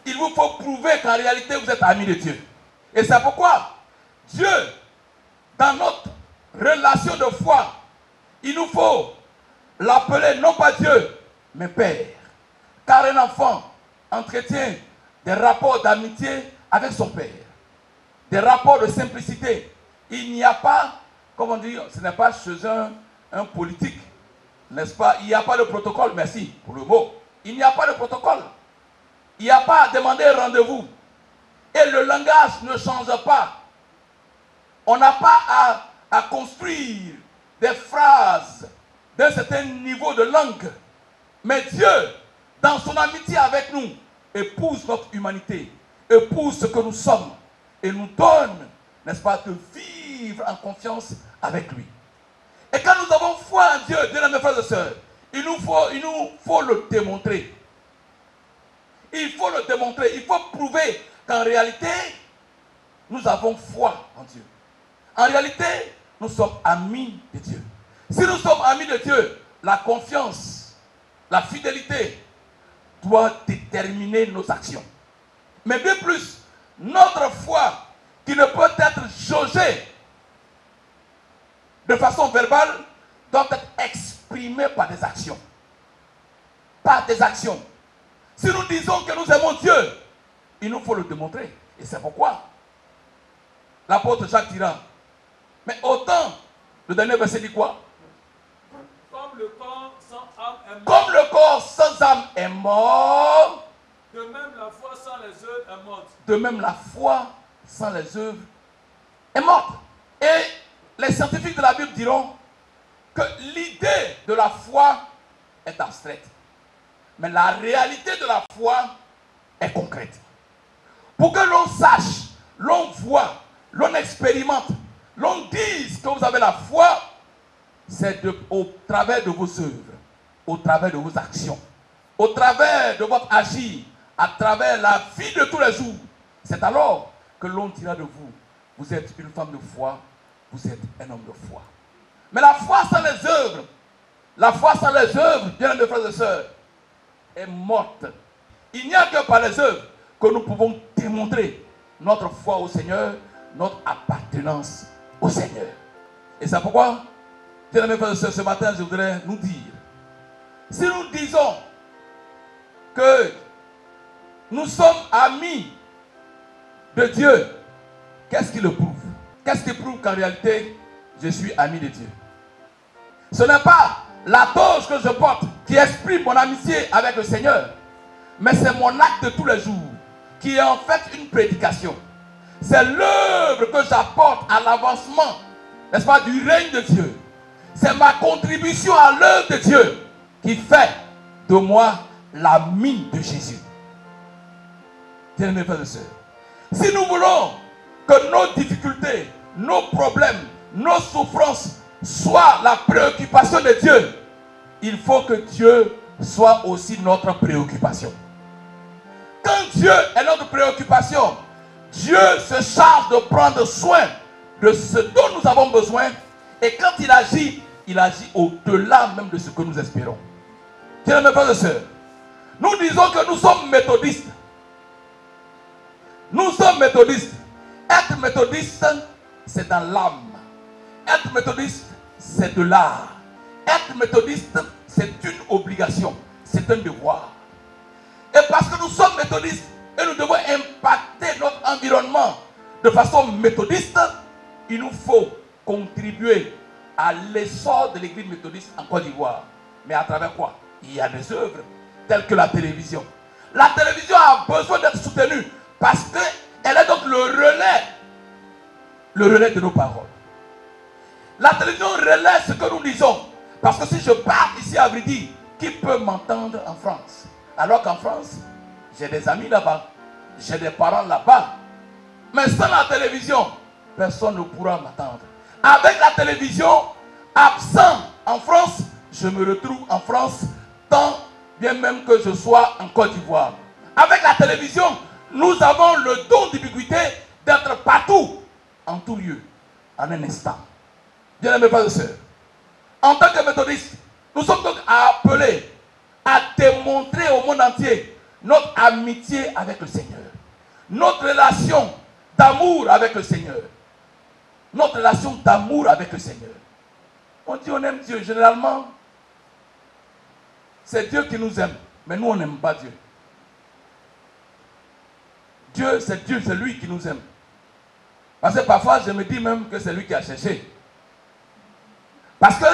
il vous faut prouver qu'en réalité vous êtes amis de Dieu. Et c'est pourquoi Dieu, dans notre relation de foi, il nous faut l'appeler non pas Dieu, mais Père. Car un enfant entretient des rapports d'amitié avec son Père. Des rapports de simplicité. Il n'y a pas, comment dire, ce n'est pas chez un politique, n'est-ce pas? Il n'y a pas de protocole, merci pour le mot. Il n'y a pas de protocole. Il n'y a pas à demander un rendez-vous. Et le langage ne change pas. On n'a pas à construire des phrases d'un certain niveau de langue. Mais Dieu, dans son amitié avec nous, épouse notre humanité, épouse ce que nous sommes et nous donne, n'est-ce pas, de vivre en confiance avec lui. Et quand nous avons foi en Dieu, bien mes frères et sœurs, il nous faut le démontrer. Il faut le démontrer, il faut prouver qu'en réalité, nous avons foi en Dieu. En réalité, nous sommes amis de Dieu. Si nous sommes amis de Dieu, la confiance, la fidélité doit déterminer nos actions. Mais bien plus, notre foi qui ne peut être jaugée de façon verbale doit être exprimée par des actions. Par des actions. Si nous disons que nous aimons Dieu, il nous faut le démontrer. Et c'est pourquoi l'apôtre Jacques dira, mais autant, le dernier verset dit quoi? Comme le corps sans âme est mort. Comme le corps sans âme est mort, de même la foi sans les œuvres est morte. De même la foi sans les œuvres est morte. Et les scientifiques de la Bible diront que l'idée de la foi est abstraite. Mais la réalité de la foi est concrète. Pour que l'on sache, l'on voit, l'on expérimente, l'on dise que vous avez la foi, c'est au travers de vos œuvres, au travers de vos actions, au travers de votre agir, à travers la vie de tous les jours. C'est alors que l'on dira de vous, vous êtes une femme de foi, vous êtes un homme de foi. Mais la foi sans les œuvres La foi sans les œuvres, bien mes frères et sœurs, est morte. Il n'y a que par les œuvres que nous pouvons démontrer notre foi au Seigneur, notre appartenance au Seigneur. Et c'est pourquoi, bien mes frères et sœurs, ce matin, je voudrais nous dire, si nous disons que nous sommes amis de Dieu, qu'est-ce qui le prouve? Qu'est-ce qui prouve qu'en réalité, je suis ami de Dieu? Ce n'est pas la toge que je porte qui exprime mon amitié avec le Seigneur, mais c'est mon acte de tous les jours qui est en fait une prédication. C'est l'œuvre que j'apporte à l'avancement, n'est-ce pas, du règne de Dieu. C'est ma contribution à l'œuvre de Dieu qui fait de moi l'ami de Jésus. Bien-aimés frères et sœurs, si nous voulons que nos difficultés, nos problèmes, nos souffrances soient la préoccupation de Dieu, il faut que Dieu soit aussi notre préoccupation. Quand Dieu est notre préoccupation, Dieu se charge de prendre soin de ce dont nous avons besoin. Et quand il agit au-delà même de ce que nous espérons. Bien mes frères et sœurs, nous disons que nous sommes méthodistes. Nous sommes méthodistes. Être méthodiste, c'est dans l'âme. Être méthodiste, c'est de l'art. Être méthodiste, c'est une obligation. C'est un devoir. Et parce que nous sommes méthodistes et nous devons impacter notre environnement de façon méthodiste, il nous faut contribuer à l'essor de l'église méthodiste en Côte d'Ivoire. Mais à travers quoi? Il y a des œuvres telles que la télévision. La télévision a besoin d'être soutenue parce qu'elle est donc le relais de nos paroles. La télévision relaie ce que nous disons. Parce que si je pars ici à Vridi, qui peut m'entendre en France? Alors qu'en France, j'ai des amis là-bas, j'ai des parents là-bas. Mais sans la télévision, personne ne pourra m'attendre. Avec la télévision, absent en France, je me retrouve en France, tant bien même que je sois en Côte d'Ivoire. Avec la télévision, nous avons le don d'ubiquité d'être partout, en tout lieu, en un instant. Bien aimés frères et sœurs, en tant que méthodistes, nous sommes donc appelés à démontrer au monde entier notre amitié avec le Seigneur, notre relation d'amour avec le Seigneur, notre relation d'amour avec le Seigneur. On dit on aime Dieu, généralement, c'est Dieu qui nous aime, mais nous on n'aime pas Dieu. Dieu, c'est lui qui nous aime. Parce que parfois je me dis même que c'est lui qui a cherché. Parce que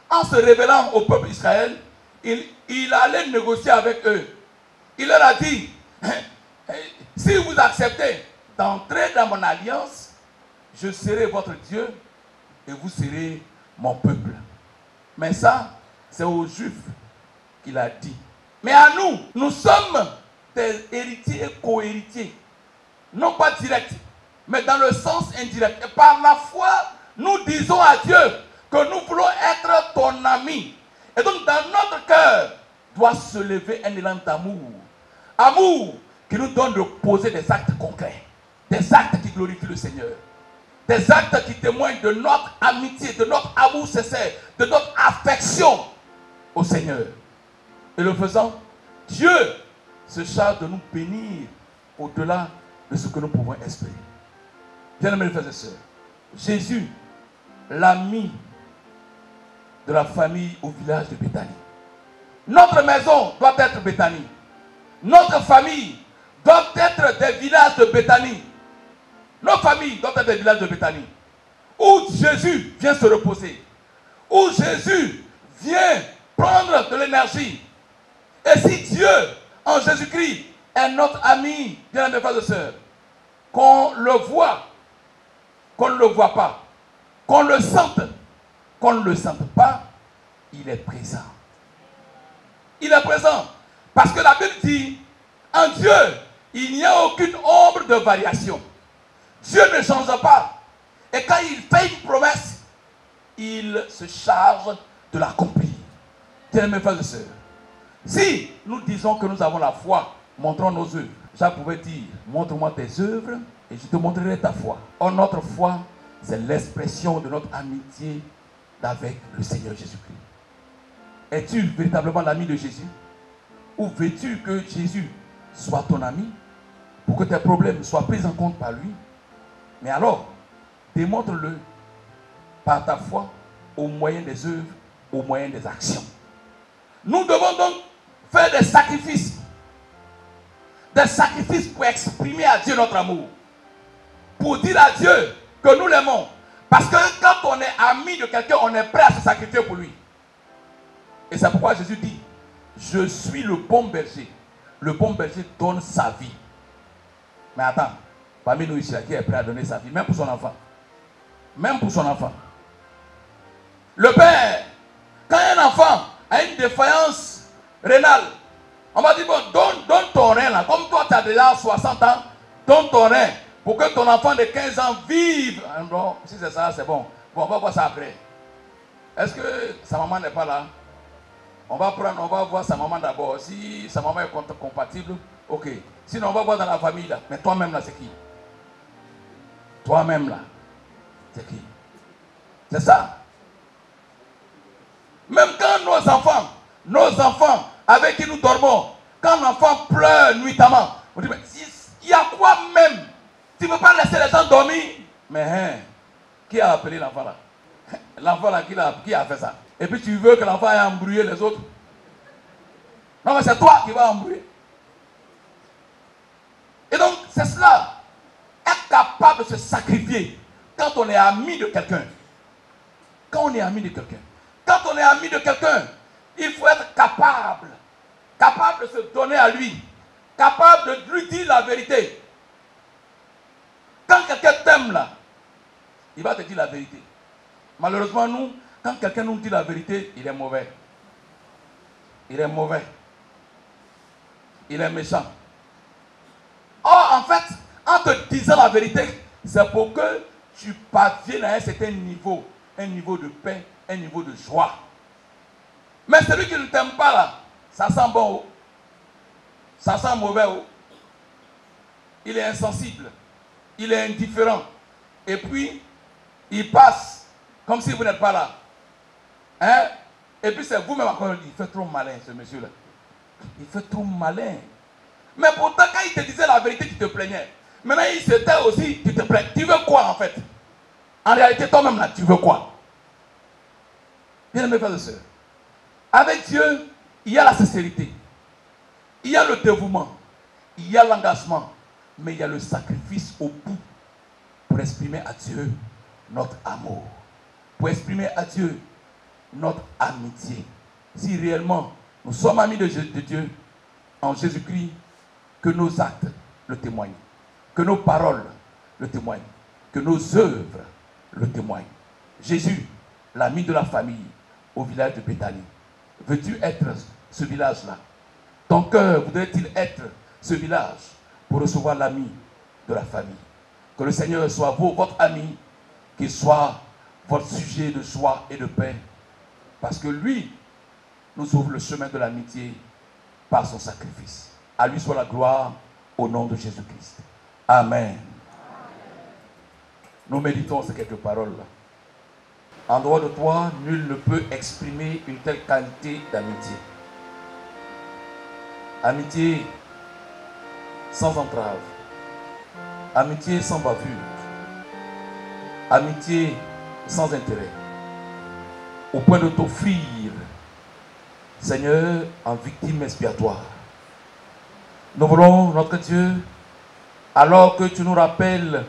en se révélant au peuple d'Israël, il allait négocier avec eux. Il leur a dit, si vous acceptez d'entrer dans mon alliance, je serai votre Dieu et vous serez mon peuple. Mais ça, c'est aux Juifs qu'il a dit. Mais à nous, nous sommes des héritiers et co-héritiers. Non pas directs, mais dans le sens indirect. Et par la foi, nous disons à Dieu que nous voulons être ton ami. Et donc dans notre cœur doit se lever un élan d'amour. Amour qui nous donne de poser des actes concrets. Des actes qui glorifient le Seigneur. Des actes qui témoignent de notre amitié, de notre amour sincère, de notre affection au Seigneur. Et le faisant, Dieu se charge de nous bénir au-delà de ce que nous pouvons espérer. Bien-aimés frères et sœurs, Jésus, l'ami de la famille au village de Béthanie. Notre maison doit être Béthanie. Notre famille doit être des villages de Béthanie. Nos familles doivent être des villages de Béthanie. Où Jésus vient se reposer. Où Jésus vient prendre de l'énergie. Et si Dieu, en Jésus-Christ, est notre ami, bien mes frères et sœurs, qu'on le voit, qu'on ne le voit pas, qu'on le sente, qu'on ne le sente pas, il est présent. Il est présent. Parce que la Bible dit, en Dieu, il n'y a aucune ombre de variation. Dieu ne change pas. Et quand il fait une promesse, il se charge de l'accomplir. Bien mes frères et sœurs, si nous disons que nous avons la foi, montrons nos œuvres. Jacques pouvait dire, montre-moi tes œuvres et je te montrerai ta foi. Or, notre foi, c'est l'expression de notre amitié avec le Seigneur Jésus-Christ. Es-tu véritablement l'ami de Jésus? Ou veux-tu que Jésus soit ton ami pour que tes problèmes soient pris en compte par lui? Mais alors, démontre-le par ta foi au moyen des œuvres, au moyen des actions. Nous devons donc faire des sacrifices pour exprimer à Dieu notre amour, pour dire à Dieu que nous l'aimons. Parce que quand on est ami de quelqu'un, on est prêt à se sacrifier pour lui. Et c'est pourquoi Jésus dit, je suis le bon berger. Le bon berger donne sa vie. Mais attends, parmi nous ici, qui est prêt à donner sa vie, même pour son enfant? Même pour son enfant. Le père, quand un enfant a une défaillance rénale, on va dire, bon, donne ton rein là. Comme toi, tu as déjà 60 ans, donne ton rein pour que ton enfant de 15 ans vive. Bon, si c'est ça, c'est bon. Bon, on va voir ça après. Est-ce que sa maman n'est pas là? On va voir sa maman d'abord. Si sa maman est compatible, ok. Sinon, on va voir dans la famille là. Mais toi-même là, c'est qui? Toi-même là, c'est qui? C'est ça. Même quand nos enfants avec qui nous dormons, quand l'enfant pleure nuitamment, on dit, mais il y a quoi même? Tu ne veux pas laisser les gens dormir? Mais qui a appelé l'enfant là? L'enfant là, qui a fait ça? Et puis tu veux que l'enfant ait embrouillé les autres? Non, mais c'est toi qui vas embrouiller. Et donc, c'est cela. Être capable de se sacrifier quand on est ami de quelqu'un. Quand on est ami de quelqu'un. Quand on est ami de quelqu'un, il faut être capable de se donner à lui, capable de lui dire la vérité. Quand quelqu'un t'aime là, il va te dire la vérité. Malheureusement, nous, quand quelqu'un nous dit la vérité, il est mauvais. Il est mauvais. Il est méchant. Or, en fait, en te disant la vérité, c'est pour que tu parviennes à un certain niveau de paix, un niveau de joie. Mais celui qui ne t'aime pas là, ça sent bon, ça sent mauvais. Il est insensible, il est indifférent. Et puis, il passe comme si vous n'êtes pas là. Hein? Et puis c'est vous-même encore, il fait trop malin ce monsieur-là. Il fait trop malin. Mais pourtant, quand il te disait la vérité, tu te plaignais. Maintenant, il se tait aussi, tu te plains. Tu veux quoi en fait? En réalité, toi-même là, tu veux quoi? Bien-aimés frères et sœurs, avec Dieu, il y a la sincérité, il y a le dévouement, il y a l'engagement, mais il y a le sacrifice au bout pour exprimer à Dieu notre amour, pour exprimer à Dieu notre amitié. Si réellement nous sommes amis de Dieu en Jésus-Christ, que nos actes le témoignent, que nos paroles le témoignent, que nos œuvres le témoignent. Jésus, l'ami de la famille au village de Béthanie. Veux-tu être ce village-là? Ton cœur voudrait-il être ce village pour recevoir l'ami de la famille? Que le Seigneur soit votre ami, qu'il soit votre sujet de joie et de paix, parce que lui nous ouvre le chemin de l'amitié par son sacrifice. À lui soit la gloire au nom de Jésus-Christ. Amen. Nous méditons ces quelques paroles-là. En dehors de toi, nul ne peut exprimer une telle qualité d'amitié. Amitié sans entrave. Amitié sans bavure. Amitié sans intérêt. Au point de t'offrir, Seigneur, en victime expiatoire. Nous voulons, notre Dieu, alors que tu nous rappelles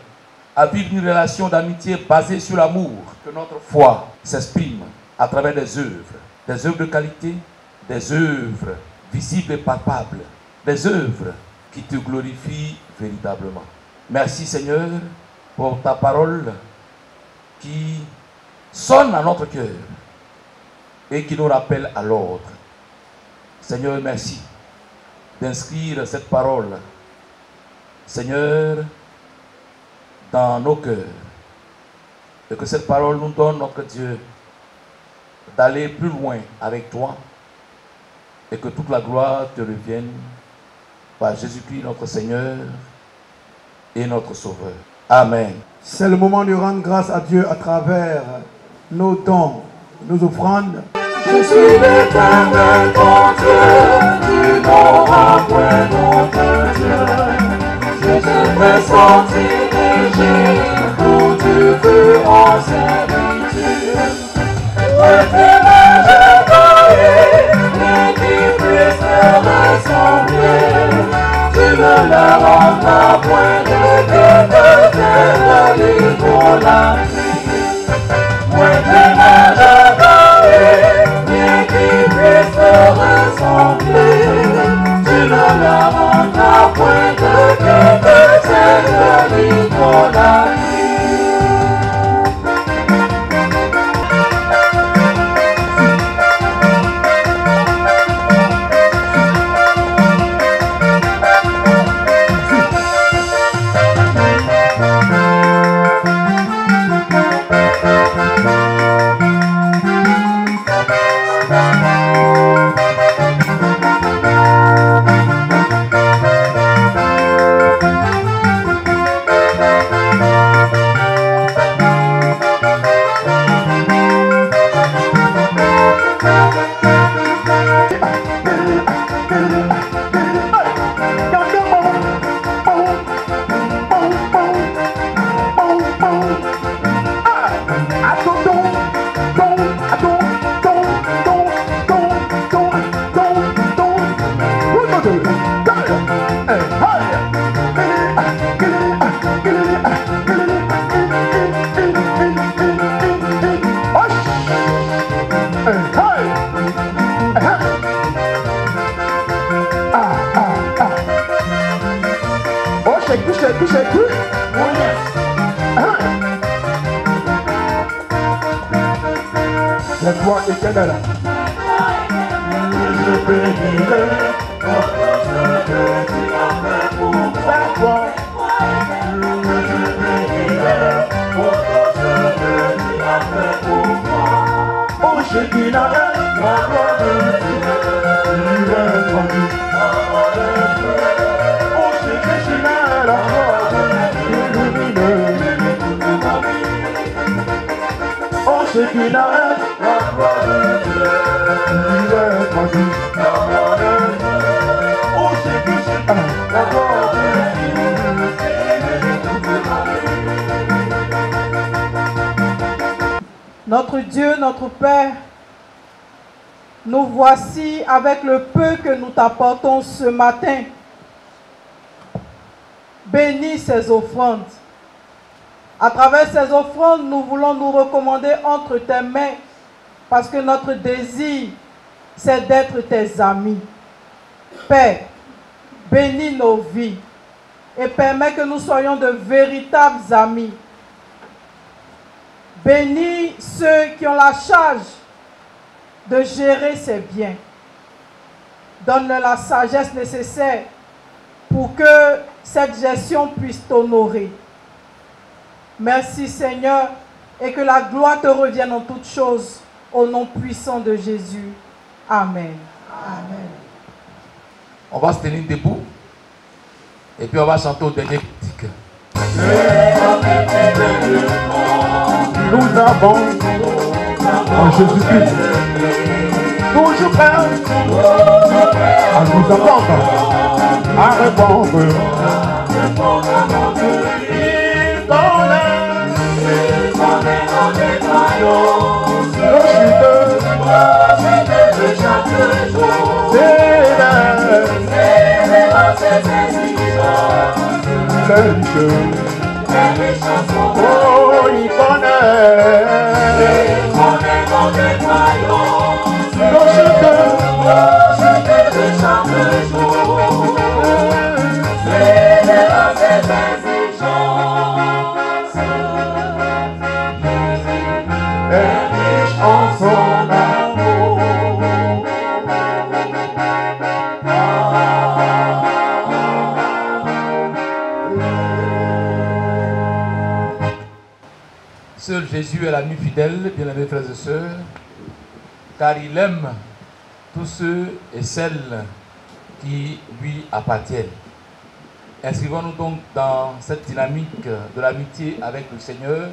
à vivre une relation d'amitié basée sur l'amour, que notre foi s'exprime à travers des œuvres de qualité, des œuvres visibles et palpables, des œuvres qui te glorifient véritablement. Merci Seigneur pour ta parole qui sonne à notre cœur et qui nous rappelle à l'ordre. Seigneur, merci d'inscrire cette parole, Seigneur, dans nos cœurs, et que cette parole nous donne, notre Dieu, d'aller plus loin avec toi, et que toute la gloire te revienne par Jésus-Christ notre Seigneur et notre Sauveur. Amen. C'est le moment de rendre grâce à Dieu à travers nos dons, nos offrandes. Je suis l'éternel ton Dieu, tu n'auras point d'autre Dieu. Je te fais sortir d'Égypte, où tu fus en servitude. Maintenant je connais, et qui puisse te ressembler. Tu ne leur rendras point de l'idolâtrie. Maintenant je connais, et qui puisse te ressembler. Tu ne leur rendras point de l'idolâtrie. La gloire éternelle. Je bénirai votre ce que tu as fait pour moi. la gloire. Je bénirai votre ce que tu as fait pour moi. Oh, Shekinah, La gloire de Dieu, tu es rendu. Oh, Shekinah, la gloire de Dieu lumineux. Oh, Shekinah, la gloire de Dieu, tu es rendu. la gloire de Dieu, Oh, Shekinah, la gloire de Notre Dieu, notre Père, nous voici avec le peu que nous t'apportons ce matin. Bénis ces offrandes. À travers ces offrandes, nous voulons nous recommander entre tes mains parce que notre désir, c'est d'être tes amis. Père, bénis nos vies et permets que nous soyons de véritables amis. Bénis ceux qui ont la charge de gérer ces biens. Donne-leur la sagesse nécessaire pour que cette gestion puisse t'honorer. Merci Seigneur et que la gloire te revienne en toutes choses au nom puissant de Jésus. Amen. Amen. On va se tenir debout et puis on va chanter au dernier critique. nous avons en Jésus-Christ toujours prêt à nous apprendre, à répondre. Il connaît nos défaillances, nos chutes de chaque jour. C'est oh, il connaît nos défaillances, nos chutes de chaque jour. C'est ses exigences, est riche en son amour. Seul Jésus est l'ami fidèle, bien-aimés frères et sœurs, car il aime tous ceux et celles qui lui appartiennent. Inscrivons-nous donc dans cette dynamique de l'amitié avec le Seigneur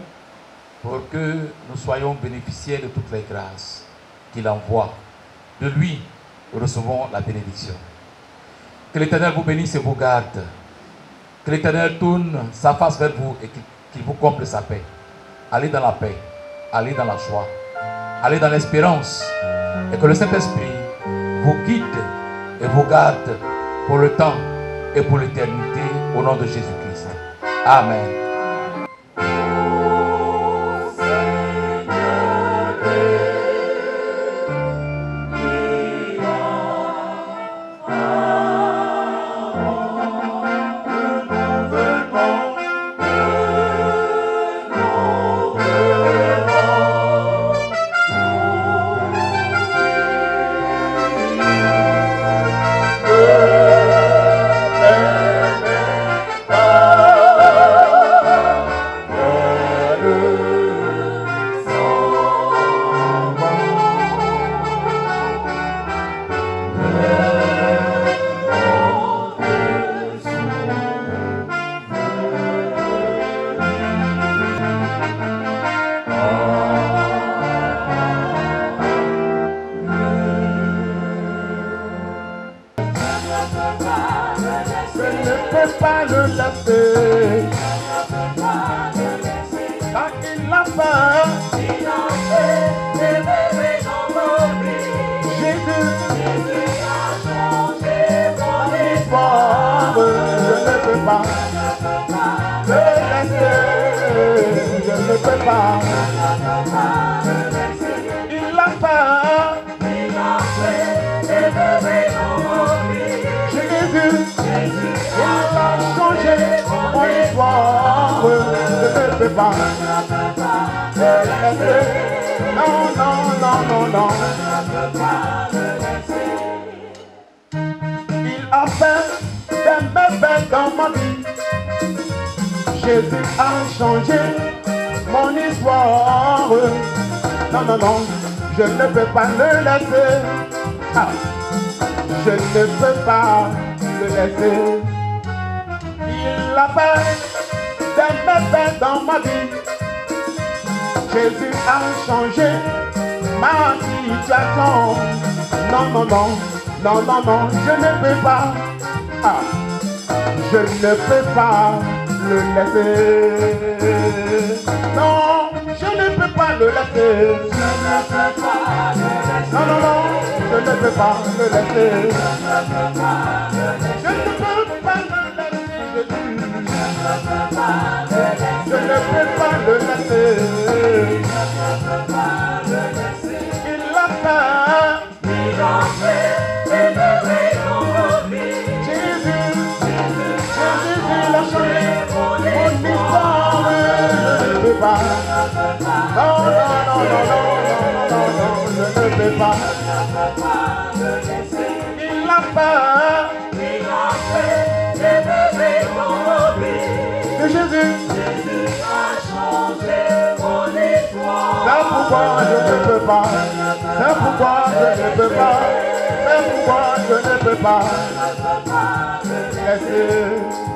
pour que nous soyons bénéficiaires de toutes les grâces. qu'il envoie. De lui, nous recevons la bénédiction. Que l'Éternel vous bénisse et vous garde. Que l'Éternel tourne sa face vers vous et qu'il vous comble sa paix. Allez dans la paix, allez dans la joie, allez dans l'espérance. Et que le Saint-Esprit vous guide et vous garde pour le temps et pour l'éternité au nom de Jésus-Christ. Amen. Pas le laisser. Quand il a peur, il a fait des bébés dans nos vies. Jésus a changé mon histoire. Je ne peux pas le laisser. Je ne peux pas. Il a peur, il a fait des bébés dans nos vies. Jésus a changé mon histoire. Je ne peux pas le laisser. Non, non, non, non, non. Il a fait des merveilles dans ma vie. Jésus a changé mon histoire. Non, non, non, je ne peux pas le laisser. Ah, je ne peux pas le laisser. Il a fait des merveilles dans ma vie. Jésus a changé ma situation. Non, non, non, non, non, non, je ne peux pas. Ah, je ne peux pas le laisser. Non, je ne peux pas le laisser. Non, non, non, je ne peux pas le laisser. Je ne peux pas le laisser. Je ne peux pas le laisser. Il a fait. Il a fait des merveilles dans nos vies. Jésus a changé mon histoire. Je ne peux pas. Non, non, non, non, non, non, non, je ne peux pas. Il a fait. Il a fait des merveilles dans nos vies. De Jésus a changé mon histoire. C'est pourquoi je ne peux pas. C'est pourquoi je ne peux pas. C'est pourquoi je ne peux pas laisser.